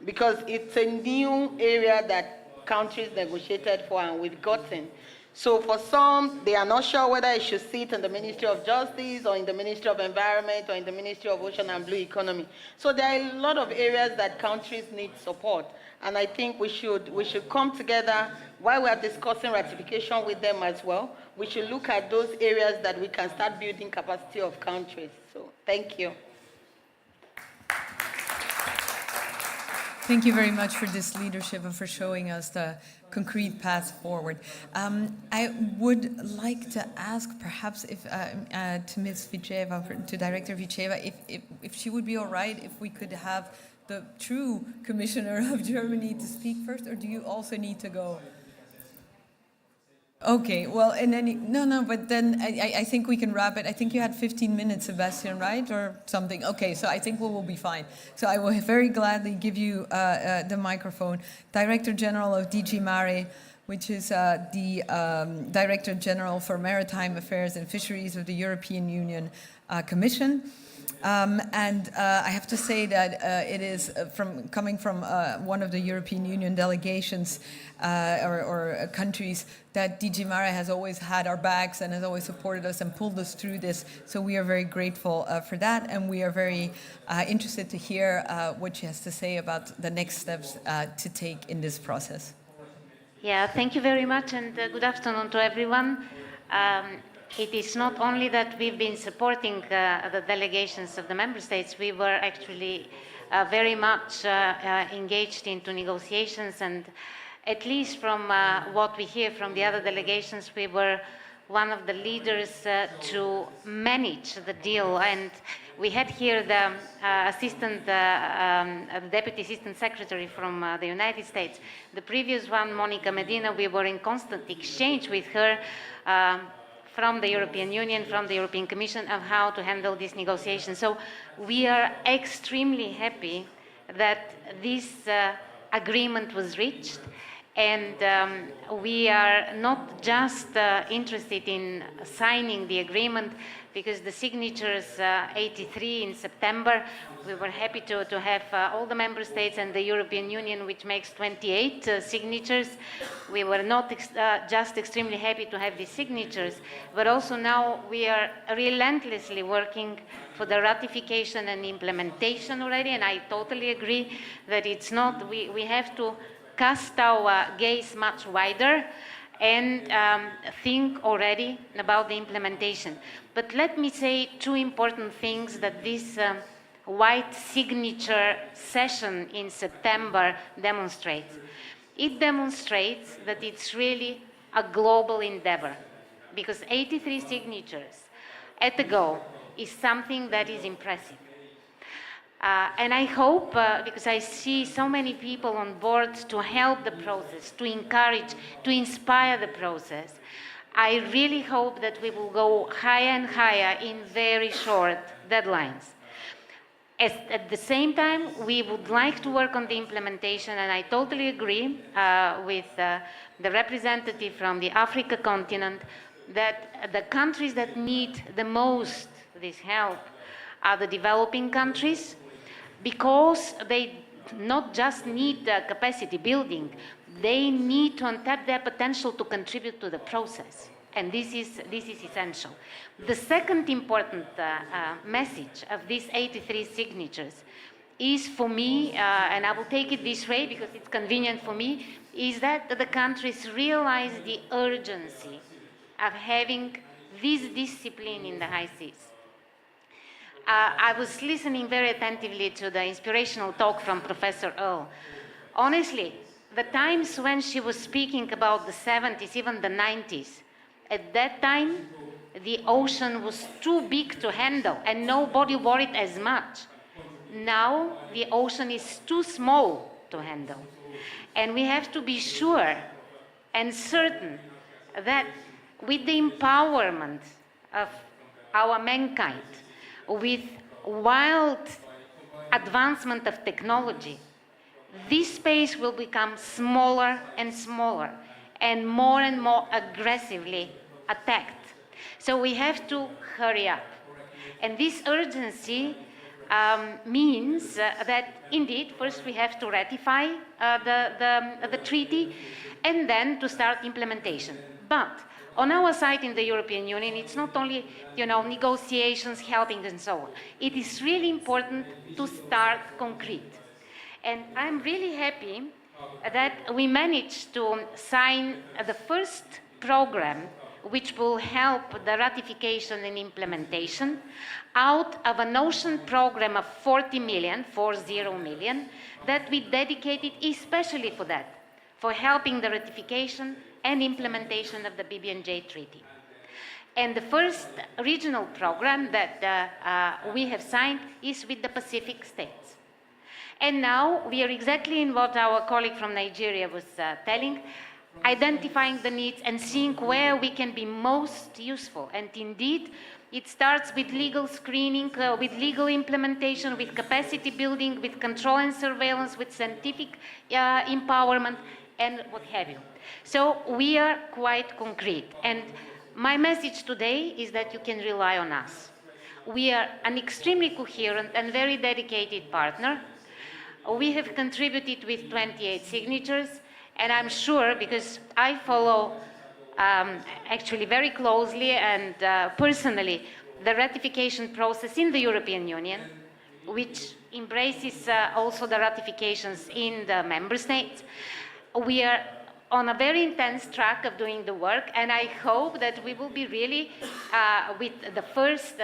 because it's a new area that countries negotiated for and we've gotten. So for some, they are not sure whether it should sit in the Ministry of Justice or in the Ministry of Environment or in the Ministry of Ocean and Blue Economy. So there are a lot of areas that countries need support. And I think we should come together while we are discussing ratification with them as well. We should look at those areas that we can start building capacity of countries. So thank you.
Thank you very much for this leadership and for showing us the concrete path forward. I would like to ask perhaps if to Ms. Vicheva, to Director Vicheva, if she would be all right if we could have the true Commissioner of Germany to speak first, or do you also need to go? Okay, well, but then I think we can wrap it. I think you had 15 minutes, Sebastian, right, or something? Okay, so I think we will be fine. So I will very gladly give you the microphone. Director General of DG Mare, which is the Director General for Maritime Affairs and Fisheries of the European Union Commission. And I have to say that it is coming from one of the European Union delegations or countries that DG Mare has always had our backs and has always supported us and pulled us through this. So we are very grateful for that, and we are very interested to hear what she has to say about the next steps to take in this process.
Yeah, thank you very much, and good afternoon to everyone. It is not only that we've been supporting the delegations of the member states, we were actually very much engaged into negotiations, and at least from what we hear from the other delegations, we were one of the leaders to manage the deal. And we had here the Deputy Assistant Secretary from the United States. The previous one, Monica Medina, we were in constant exchange with her from the European Union, from the European Commission, of how to handle this negotiation. So we are extremely happy that this agreement was reached, and we are not just interested in signing the agreement, because the signatures 83 in September, we were happy to have all the member states and the European Union, which makes 28 signatures. We were not just extremely happy to have these signatures, but also now we are relentlessly working for the ratification and implementation already, and I totally agree that it's not, we have to cast our gaze much wider and think already about the implementation. But let me say two important things that this white signature session in September demonstrates. It demonstrates that it's really a global endeavor, because 83 signatures at a go is something that is impressive. And I hope, because I see so many people on board to help the process, to encourage, to inspire the process, I really hope that we will go higher and higher in very short deadlines. At the same time, we would like to work on the implementation, and I totally agree with the representative from the Africa continent that the countries that need the most this help are the developing countries, because they not just need capacity building, they need to untap their potential to contribute to the process. And this is essential. The second important message of these 83 signatures is for me, and I will take it this way because it's convenient for me, is that the countries realize the urgency of having this discipline in the high seas. I was listening very attentively to the inspirational talk from Professor Earle. Honestly, the times when she was speaking about the 70s, even the 90s, at that time, the ocean was too big to handle and nobody worried as much. Now, the ocean is too small to handle. And we have to be sure and certain that with the empowerment of our mankind, with wild advancement of technology, this space will become smaller and smaller and more aggressively attacked. So we have to hurry up. And this urgency means that indeed, first we have to ratify the treaty and then to start implementation. But on our side in the European Union, it's not only, negotiations, helping and so on. It is really important to start concrete. And I'm really happy that we managed to sign the first program which will help the ratification and implementation out of an ocean program of 40 million that we dedicated especially for that, for helping the ratification and implementation of the BBNJ treaty. And the first regional program that we have signed is with the Pacific states. And now we are exactly in what our colleague from Nigeria was telling, identifying the needs and seeing where we can be most useful. And indeed, it starts with legal screening, with legal implementation, with capacity building, with control and surveillance, with scientific empowerment, and what have you. So we are quite concrete. And my message today is that you can rely on us. We are an extremely coherent and very dedicated partner. We have contributed with 28 signatures, and I'm sure, because I follow actually very closely and personally the ratification process in the European Union, which embraces also the ratifications in the member states. We are on a very intense track of doing the work, and I hope that we will be really with the first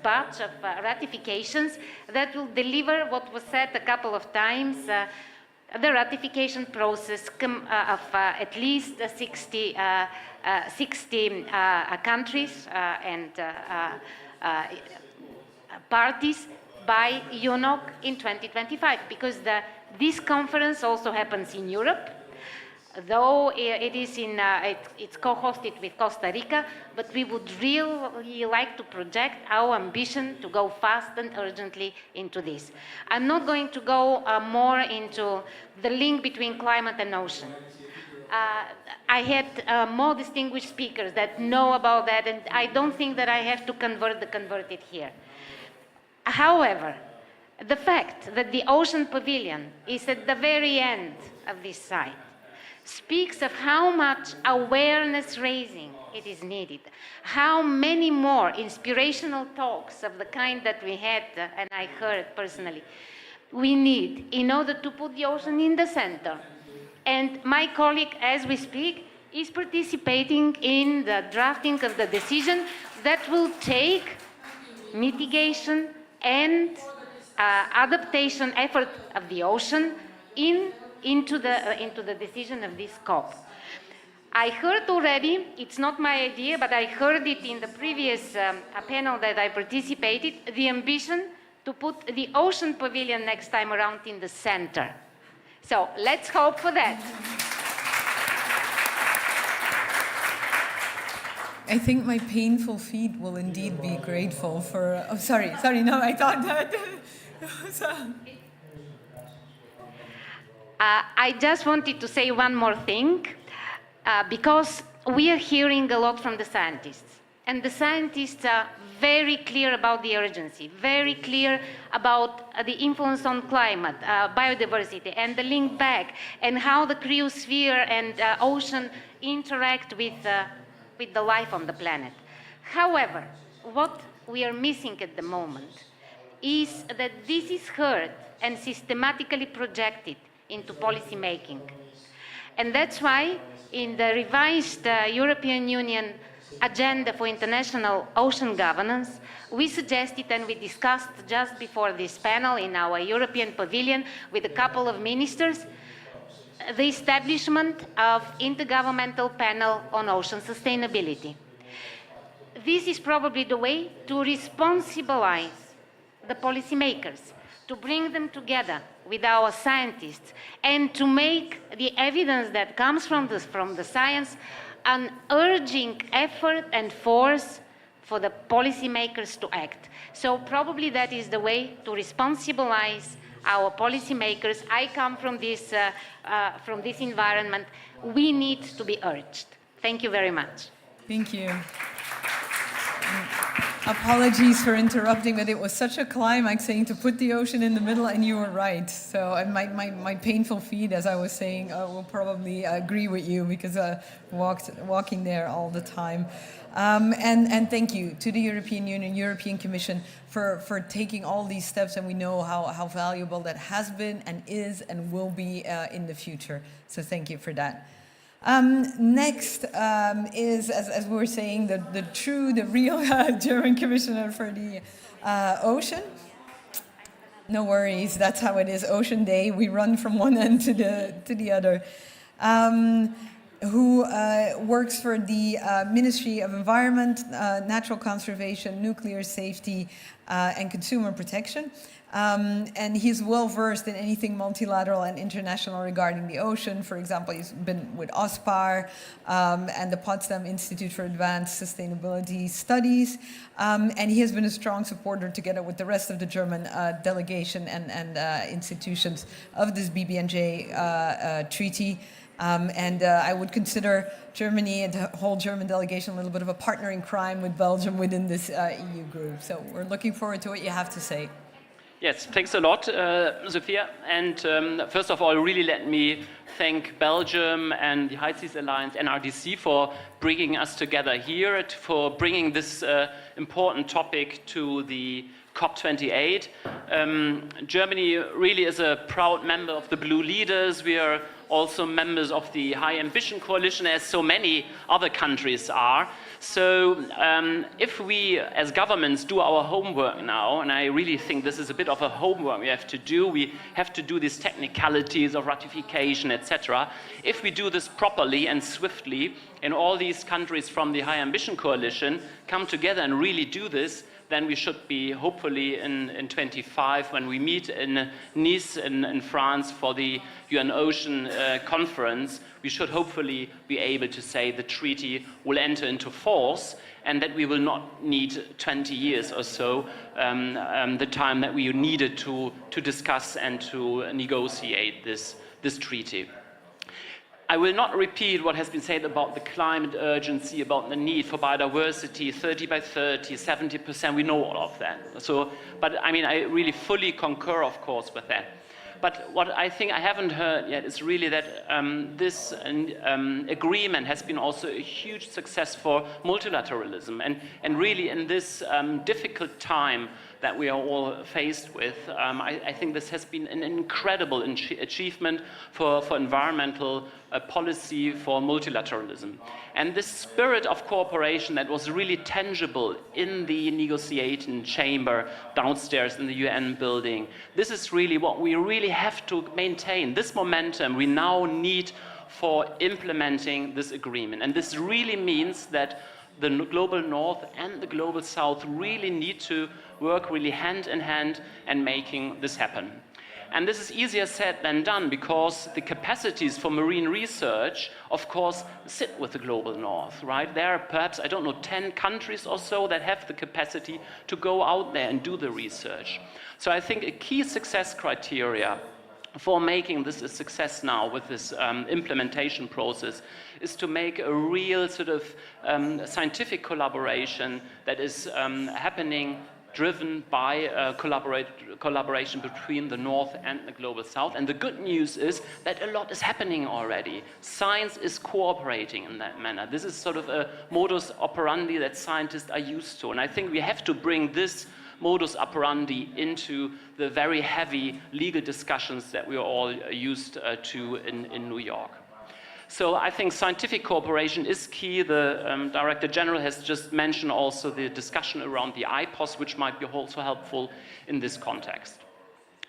batch of ratifications that will deliver what was said a couple of times, the ratification process of at least 60 countries and parties by UNOC in 2025, because this conference also happens in Europe, though it is it's co-hosted with Costa Rica, but we would really like to project our ambition to go fast and urgently into this. I'm not going to go more into the link between climate and ocean. I had more distinguished speakers that know about that, and I don't think that I have to convert the converted here. However, the fact that the Ocean Pavilion is at the very end of this site speaks of how much awareness raising it is needed, how many more inspirational talks of the kind that we had, and I heard personally, we need in order to put the ocean in the center. And my colleague, as we speak, is participating in the drafting of the decision that will take mitigation and adaptation effort of the ocean into the decision of this COP. I heard already, it's not my idea, but I heard it in the previous panel that I participated, the ambition to put the Ocean Pavilion next time around in the center. So let's hope for that.
I think my painful feet will indeed be grateful for. Oh, sorry, no, I thought that.
I just wanted to say one more thing, because we are hearing a lot from the scientists. And the scientists are very clear about the urgency, very clear about the influence on climate, biodiversity, and the link back, and how the cryosphere and ocean interact with the life on the planet. However, what we are missing at the moment is that this is heard and systematically projected into policy making. And that's why in the revised European Union agenda for international ocean governance, we suggested and we discussed just before this panel in our European pavilion with a couple of ministers, the establishment of intergovernmental panel on ocean sustainability. This is probably the way to responsibilize the policymakers, to bring them together with our scientists, and to make the evidence that comes from the science an urging effort and force for the policymakers to act. So probably that is the way to responsibilize our policymakers. I come from this environment. We need to be urged. Thank you very much.
Thank you. Apologies for interrupting, but it was such a climax saying to put the ocean in the middle, and you were right. So my painful feet, as I was saying, will probably agree with you, because walking there all the time. And thank you to the European Union, European Commission for taking all these steps, and we know how valuable that has been and is and will be in the future. So thank you for that. Next is, as we were saying, the real German Commissioner for the Ocean. No worries, that's how it is. Ocean Day, we run from one end to the other. Who works for the Ministry of Environment, Natural Conservation, Nuclear Safety, and Consumer Protection. And he's well versed in anything multilateral and international regarding the ocean. For example, he's been with OSPAR and the Potsdam Institute for Advanced Sustainability Studies. And he has been a strong supporter, together with the rest of the German delegation and institutions, of this BBNJ treaty. And I would consider Germany and the whole German delegation a little bit of a partner in crime with Belgium within this EU group. So we're looking forward to what you have to say.
Yes, thanks a lot, Sophia. And first of all, really let me thank Belgium and the High Seas Alliance, NRDC, for bringing us together here, for bringing this important topic to the COP28. Germany really is a proud member of the Blue Leaders. We are also members of the High Ambition Coalition, as so many other countries are. So if we as governments do our homework now, and I really think this is a bit of a homework we have to do these technicalities of ratification, etc. If we do this properly and swiftly, and all these countries from the High Ambition Coalition come together and really do this, then we should be hopefully in 25, when we meet in Nice in France for the UN Ocean Conference, we should hopefully be able to say the treaty will enter into force, and that we will not need 20 years or so, the time that we needed to discuss and to negotiate this treaty. I will not repeat what has been said about the climate urgency, about the need for biodiversity, 30 by 30, 70%, we know all of that. So, but I mean, I really fully concur, of course, with that. But what I think I haven't heard yet is really that this agreement has been also a huge success for multilateralism. And really in this difficult time that we are all faced with, I think this has been an incredible achievement for environmental policy, for multilateralism. And this spirit of cooperation that was really tangible in the negotiating chamber downstairs in the UN building, this is really what we really have to maintain. This momentum we now need for implementing this agreement. And this really means that the global north and the global south really need to work really hand in hand and making this happen. And this is easier said than done because the capacities for marine research, of course, sit with the global north, right? There are perhaps, I don't know, 10 countries or so that have the capacity to go out there and do the research. So I think a key success criteria for making this a success now with this implementation process is to make a real sort of scientific collaboration that is happening, driven by collaboration between the North and the Global South. And the good news is that a lot is happening already. Science is cooperating in that manner. This is sort of a modus operandi that scientists are used to. And I think we have to bring this modus operandi into the very heavy legal discussions that we are all used to in New York. So I think scientific cooperation is key. The Director General has just mentioned also the discussion around the IPOS, which might be also helpful in this context.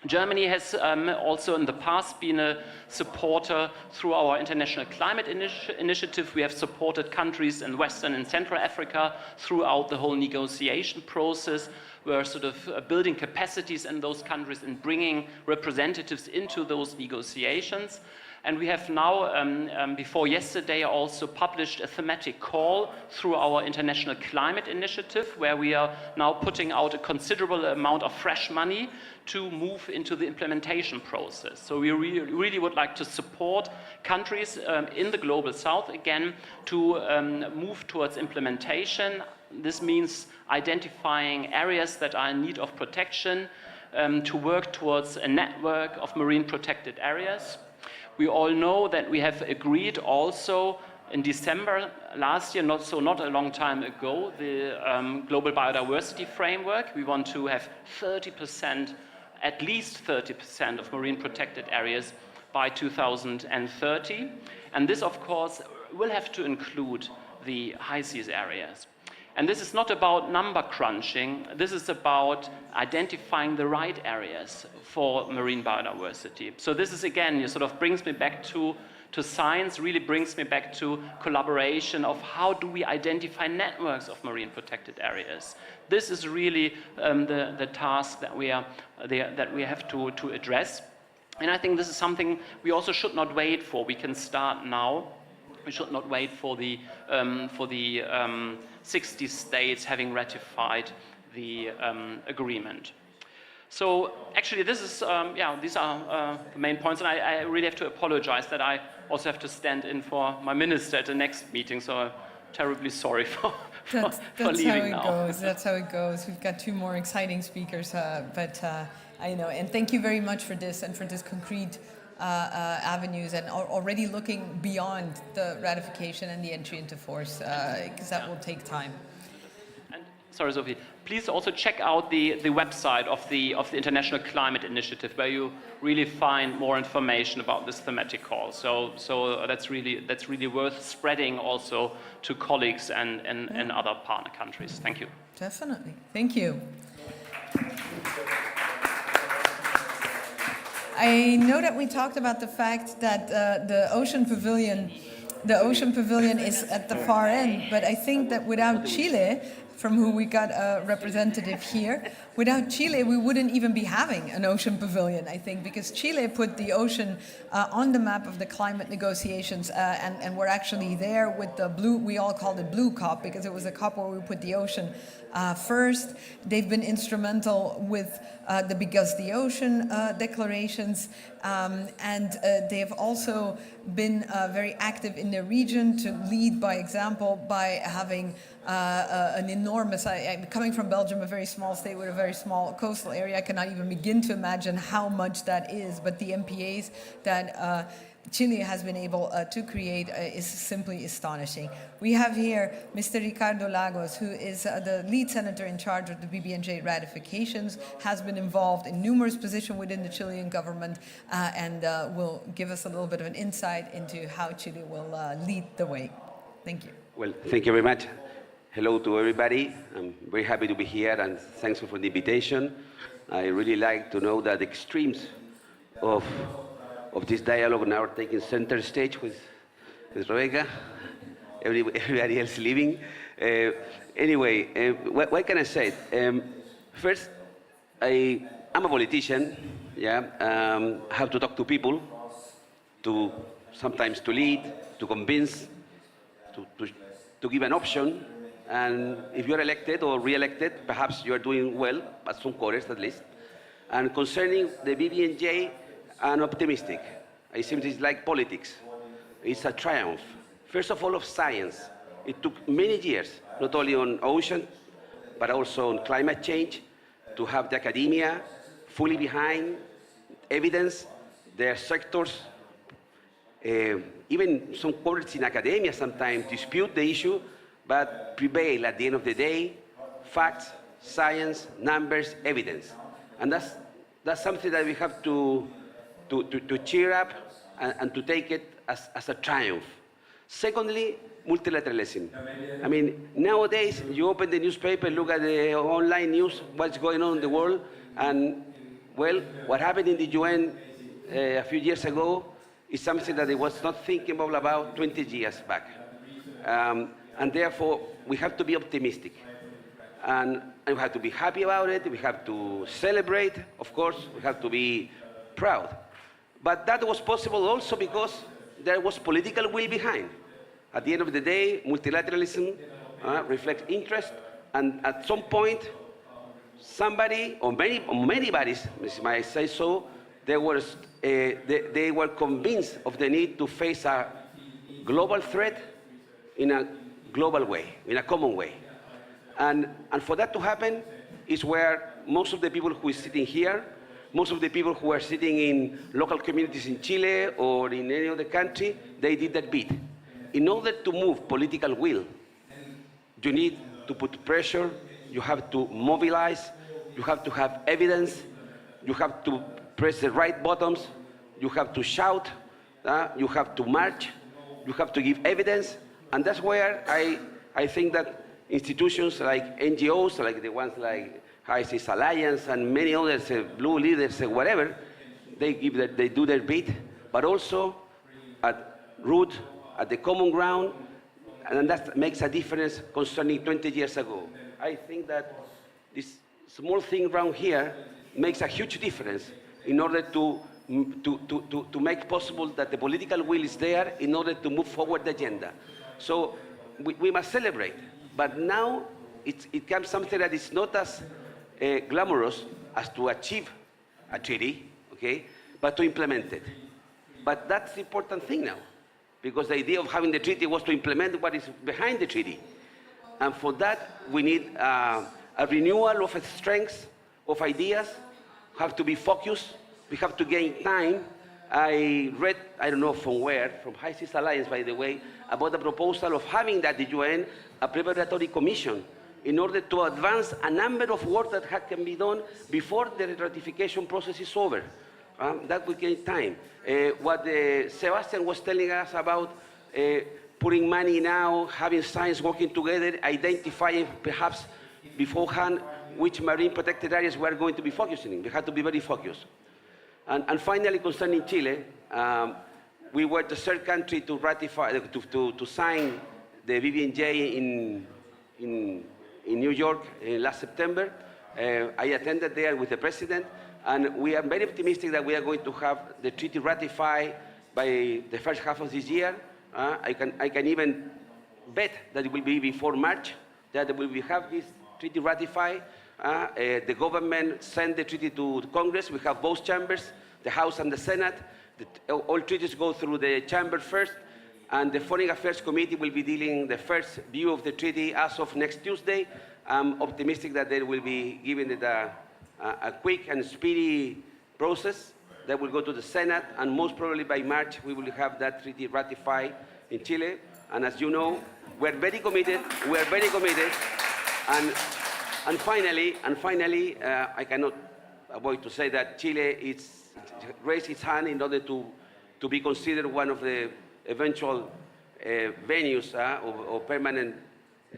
Germany has also in the past been a supporter through our International Climate Initiative. We have supported countries in Western and Central Africa throughout the whole negotiation process. We're sort of building capacities in those countries and bringing representatives into those negotiations. And we have now, before yesterday, also published a thematic call through our International Climate Initiative, where we are now putting out a considerable amount of fresh money to move into the implementation process. So we really would like to support countries in the Global South, again, to move towards implementation. This means identifying areas that are in need of protection, to work towards a network of marine protected areas. We all know that we have agreed also in December last year, not a long time ago, the Global Biodiversity Framework. We want to have 30%, at least 30% of marine protected areas by 2030. And this, of course, will have to include the high seas areas. And this is not about number crunching, this is about identifying the right areas for marine biodiversity. So this is, again, it sort of brings me back to science, really brings me back to collaboration of how do we identify networks of marine protected areas. This is really the task that we have to address. And I think this is something we also should not wait for. We can start now. We should not wait for the 60 states having ratified the agreement. So actually this is, these are the main points, and I really have to apologize that I also have to stand in for my minister at the next meeting, so I'm terribly sorry for leaving now.
That's how it goes. We've got 2 more exciting speakers, I know, and thank you very much for this and for this concrete avenues and already looking beyond the ratification and the entry into force, because that will take time.
And, sorry, Sophie. Please also check out the website of the International Climate Initiative, where you really find more information about this thematic call. So that's really worth spreading also to colleagues and other partner countries. Thank you.
Definitely. Thank you. I know that we talked about the fact that the ocean pavilion is at the far end, but I think that without Chile, from who we got a representative here, without Chile we wouldn't even be having an ocean pavilion, I think, because Chile put the ocean on the map of the climate negotiations, and we're actually there with the blue, we all called it Blue COP, because it was a COP where we put the ocean first. They've been instrumental with the Because the Ocean declarations, and they have also been very active in their region to lead by example by having an enormous, coming from Belgium, a very small state with a very small coastal area, I cannot even begin to imagine how much that is, but the MPAs that Chile has been able to create is simply astonishing. We have here Mr. Ricardo Lagos, who is the lead senator in charge of the BBNJ ratifications, has been involved in numerous positions within the Chilean government, and will give us a little bit of an insight into how Chile will lead the way. Thank you.
Well, thank you very much. Hello to everybody. I'm very happy to be here, and thanks for the invitation. I really like to know that the extremes of this dialogue now are taking center stage with Rebecca, everybody else leaving. Anyway, what can I say? First, I'm a politician. Yeah, have to talk to people, to sometimes to lead, to convince, to give an option. And if you're elected or re-elected, perhaps you're doing well, at some quarters at least. And concerning the BBNJ, I'm optimistic. It seems it's like politics. It's a triumph. First of all, of science. It took many years, not only on ocean, but also on climate change, to have the academia fully behind evidence. There are sectors, even some quarters in academia sometimes dispute the issue, but prevail at the end of the day, facts, science, numbers, evidence. And that's something that we have to cheer up and to take it as a triumph. Secondly, multilateralism. I mean, nowadays, you open the newspaper, look at the online news, what's going on in the world, and, well, what happened in the UN a few years ago is something that they was not thinking about 20 years back. And therefore, we have to be optimistic. And we have to be happy about it, we have to celebrate, of course, we have to be proud. But that was possible also because there was political will behind. At the end of the day, multilateralism reflects interest, and at some point, somebody, or many bodies, might say so, they were convinced of the need to face a global threat in a global way, in a common way. And for that to happen is where most of the people who are sitting here, most of the people who are sitting in local communities in Chile or in any other country, they did that bit. In order to move political will, you need to put pressure, you have to mobilize, you have to have evidence, you have to press the right buttons, you have to shout, you have to march, you have to give evidence, and that's where I think that institutions like NGOs, like the ones like High Seas Alliance and many others, Blue Leaders, whatever, they do their bit, but also at root, at the common ground, and that makes a difference concerning 20 years ago. I think that this small thing around here makes a huge difference in order to make possible that the political will is there in order to move forward the agenda. So we must celebrate, but now it comes something that is not as glamorous as to achieve a treaty, okay, but to implement it. But that's the important thing now, because the idea of having the treaty was to implement what is behind the treaty. And for that, we need a renewal of strengths, of ideas, have to be focused, we have to gain time. I read, I don't know from where, from High Seas Alliance, by the way, about the proposal of having at the UN a preparatory commission in order to advance a number of work that can be done before the ratification process is over. That will gain time. What Sebastian was telling us about putting money now, having science working together, identifying perhaps beforehand which marine protected areas we are going to be focusing on. We have to be very focused. And finally, concerning Chile, we were the third country to ratify, to sign the BBNJ in New York last September. I attended there with the president, and we are very optimistic that we are going to have the treaty ratified by the first half of this year. I can even bet that it will be before March that we will have this treaty ratified. The government sent the treaty to Congress. We have both chambers, the House and the Senate. All treaties go through the chamber first, and the Foreign Affairs Committee will be dealing the first view of the treaty as of next Tuesday. I'm optimistic that they will be giving it a quick and speedy process that will go to the Senate, and most probably by March we will have that treaty ratified in Chile. And as you know, we're very committed. We're very committed. And finally, I cannot avoid to say that Chile raised its hand in order to be considered one of the eventual venues or permanent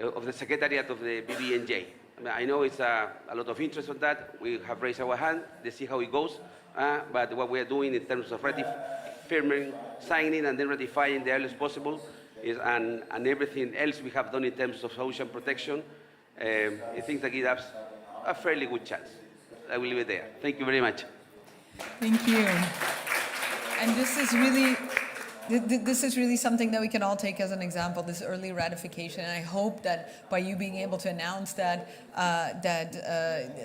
of the Secretariat of the BBNJ. I know it's a lot of interest on that. We have raised our hand. Let's see how it goes. But what we are doing in terms of firming, signing, and then ratifying the earliest possible and everything else we have done in terms of ocean protection, I think that gives us a fairly good chance. I will leave it there. Thank you very much.
Thank you. And this is really something that we can all take as an example, this early ratification. And I hope that by you being able to announce that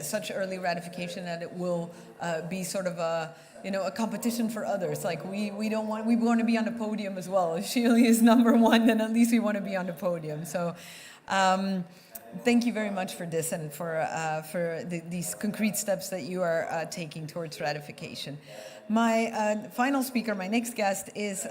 such early ratification, that it will be sort of a competition for others. Like we want to be on the podium as well. If Chile is number one, then at least we want to be on the podium. So. Thank you very much for this and for these concrete steps that you are taking towards ratification. My final speaker, my next guest, is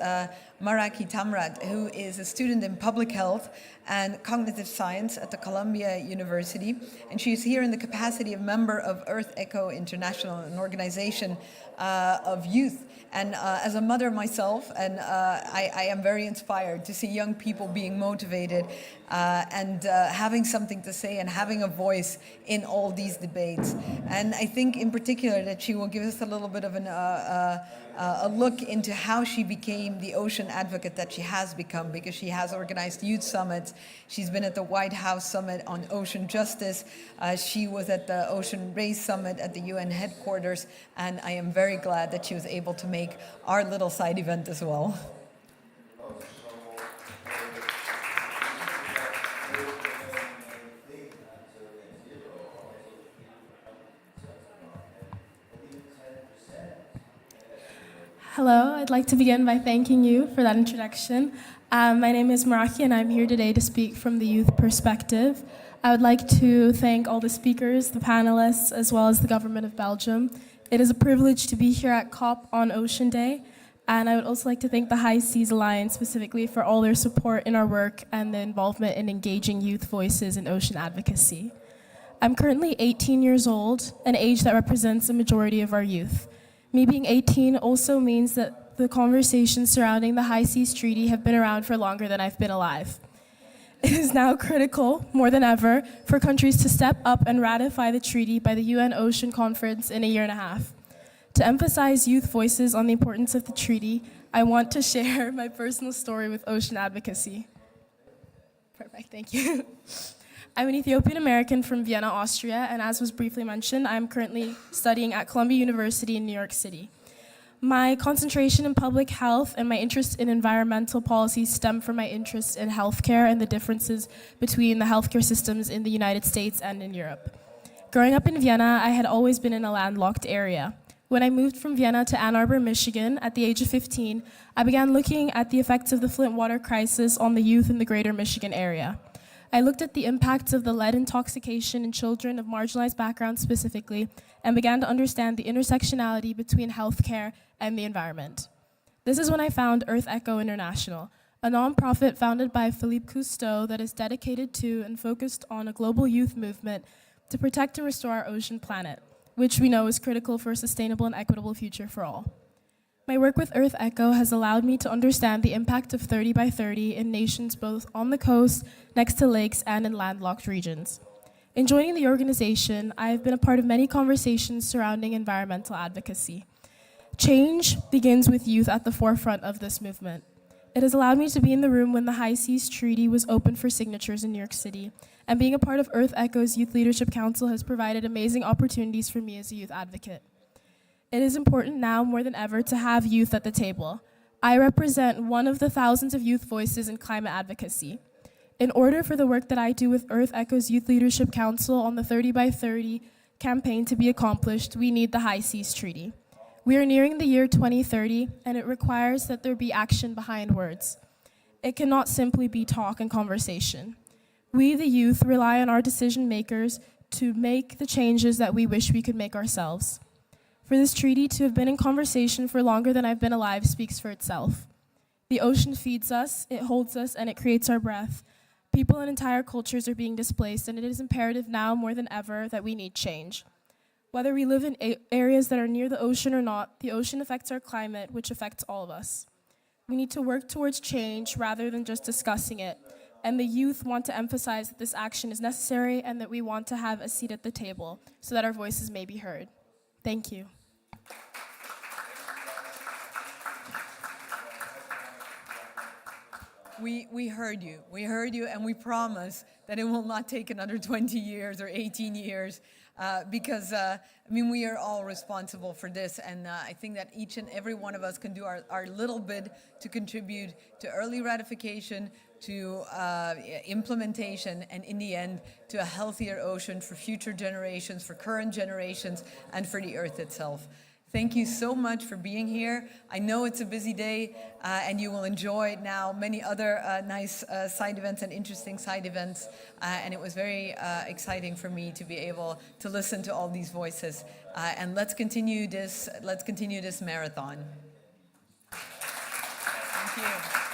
Maraki Tamrat, who is a student in public health and cognitive science at the Columbia University. And she is here in the capacity of member of Earth Echo International, an organization of youth. And as a mother myself, and I am very inspired to see young people being motivated and having something to say and having a voice in all these debates. And I think in particular that she will give us a little bit of a look into how she became the ocean advocate that she has become, because she has organized youth summits. She's been at the White House Summit on Ocean Justice. She was at the Ocean Race Summit at the UN headquarters, and I am very glad that she was able to make our little side event as well.
Hello, I'd like to begin by thanking you for that introduction. My name is Maraki and I'm here today to speak from the youth perspective. I would like to thank all the speakers, the panelists, as well as the government of Belgium. It is a privilege to be here at COP on Ocean Day, and I would also like to thank the High Seas Alliance specifically for all their support in our work and the involvement in engaging youth voices in ocean advocacy. I'm currently 18 years old, an age that represents a majority of our youth. Me being 18 also means that the conversations surrounding the High Seas Treaty have been around for longer than I've been alive. It is now critical, more than ever, for countries to step up and ratify the treaty by the UN Ocean Conference in a year and a half. To emphasize youth voices on the importance of the treaty, I want to share my personal story with ocean advocacy. Perfect, thank you. I'm an Ethiopian American from Vienna, Austria, and as was briefly mentioned, I'm currently studying at Columbia University in New York City. My concentration in public health and my interest in environmental policies stem from my interest in healthcare and the differences between the healthcare systems in the United States and in Europe. Growing up in Vienna, I had always been in a landlocked area. When I moved from Vienna to Ann Arbor, Michigan, at the age of 15, I began looking at the effects of the Flint water crisis on the youth in the greater Michigan area. I looked at the impacts of the lead intoxication in children of marginalized backgrounds specifically, and began to understand the intersectionality between healthcare and the environment. This is when I found Earth Echo International, a nonprofit founded by Philippe Cousteau that is dedicated to and focused on a global youth movement to protect and restore our ocean planet, which we know is critical for a sustainable and equitable future for all. My work with Earth Echo has allowed me to understand the impact of 30 by 30 in nations both on the coast, next to lakes, and in landlocked regions. In joining the organization, I have been a part of many conversations surrounding environmental advocacy. Change begins with youth at the forefront of this movement. It has allowed me to be in the room when the High Seas Treaty was open for signatures in New York City, and being a part of Earth Echo's Youth Leadership Council has provided amazing opportunities for me as a youth advocate. It is important now more than ever to have youth at the table. I represent one of the thousands of youth voices in climate advocacy. In order for the work that I do with Earth Echo's Youth Leadership Council on the 30 by 30 campaign to be accomplished, we need the High Seas Treaty. We are nearing the year 2030, and it requires that there be action behind words. It cannot simply be talk and conversation. We, the youth, rely on our decision makers to make the changes that we wish we could make ourselves. For this treaty to have been in conversation for longer than I've been alive speaks for itself. The ocean feeds us, it holds us, and it creates our breath. People and entire cultures are being displaced, and it is imperative now more than ever that we need change. Whether we live in areas that are near the ocean or not, the ocean affects our climate, which affects all of us. We need to work towards change rather than just discussing it, and the youth want to emphasize that this action is necessary and that we want to have a seat at the table so that our voices may be heard. Thank you.
We heard you. We heard you, and we promise that it will not take another 20 years or 18 years because, we are all responsible for this. And I think that each and every one of us can do our little bit to contribute to early ratification, to implementation, and in the end, to a healthier ocean for future generations, for current generations, and for the Earth itself. Thank you so much for being here. I know it's a busy day, and you will enjoy now many other nice side events and interesting side events. And it was very exciting for me to be able to listen to all these voices. And let's continue this marathon. Thank you.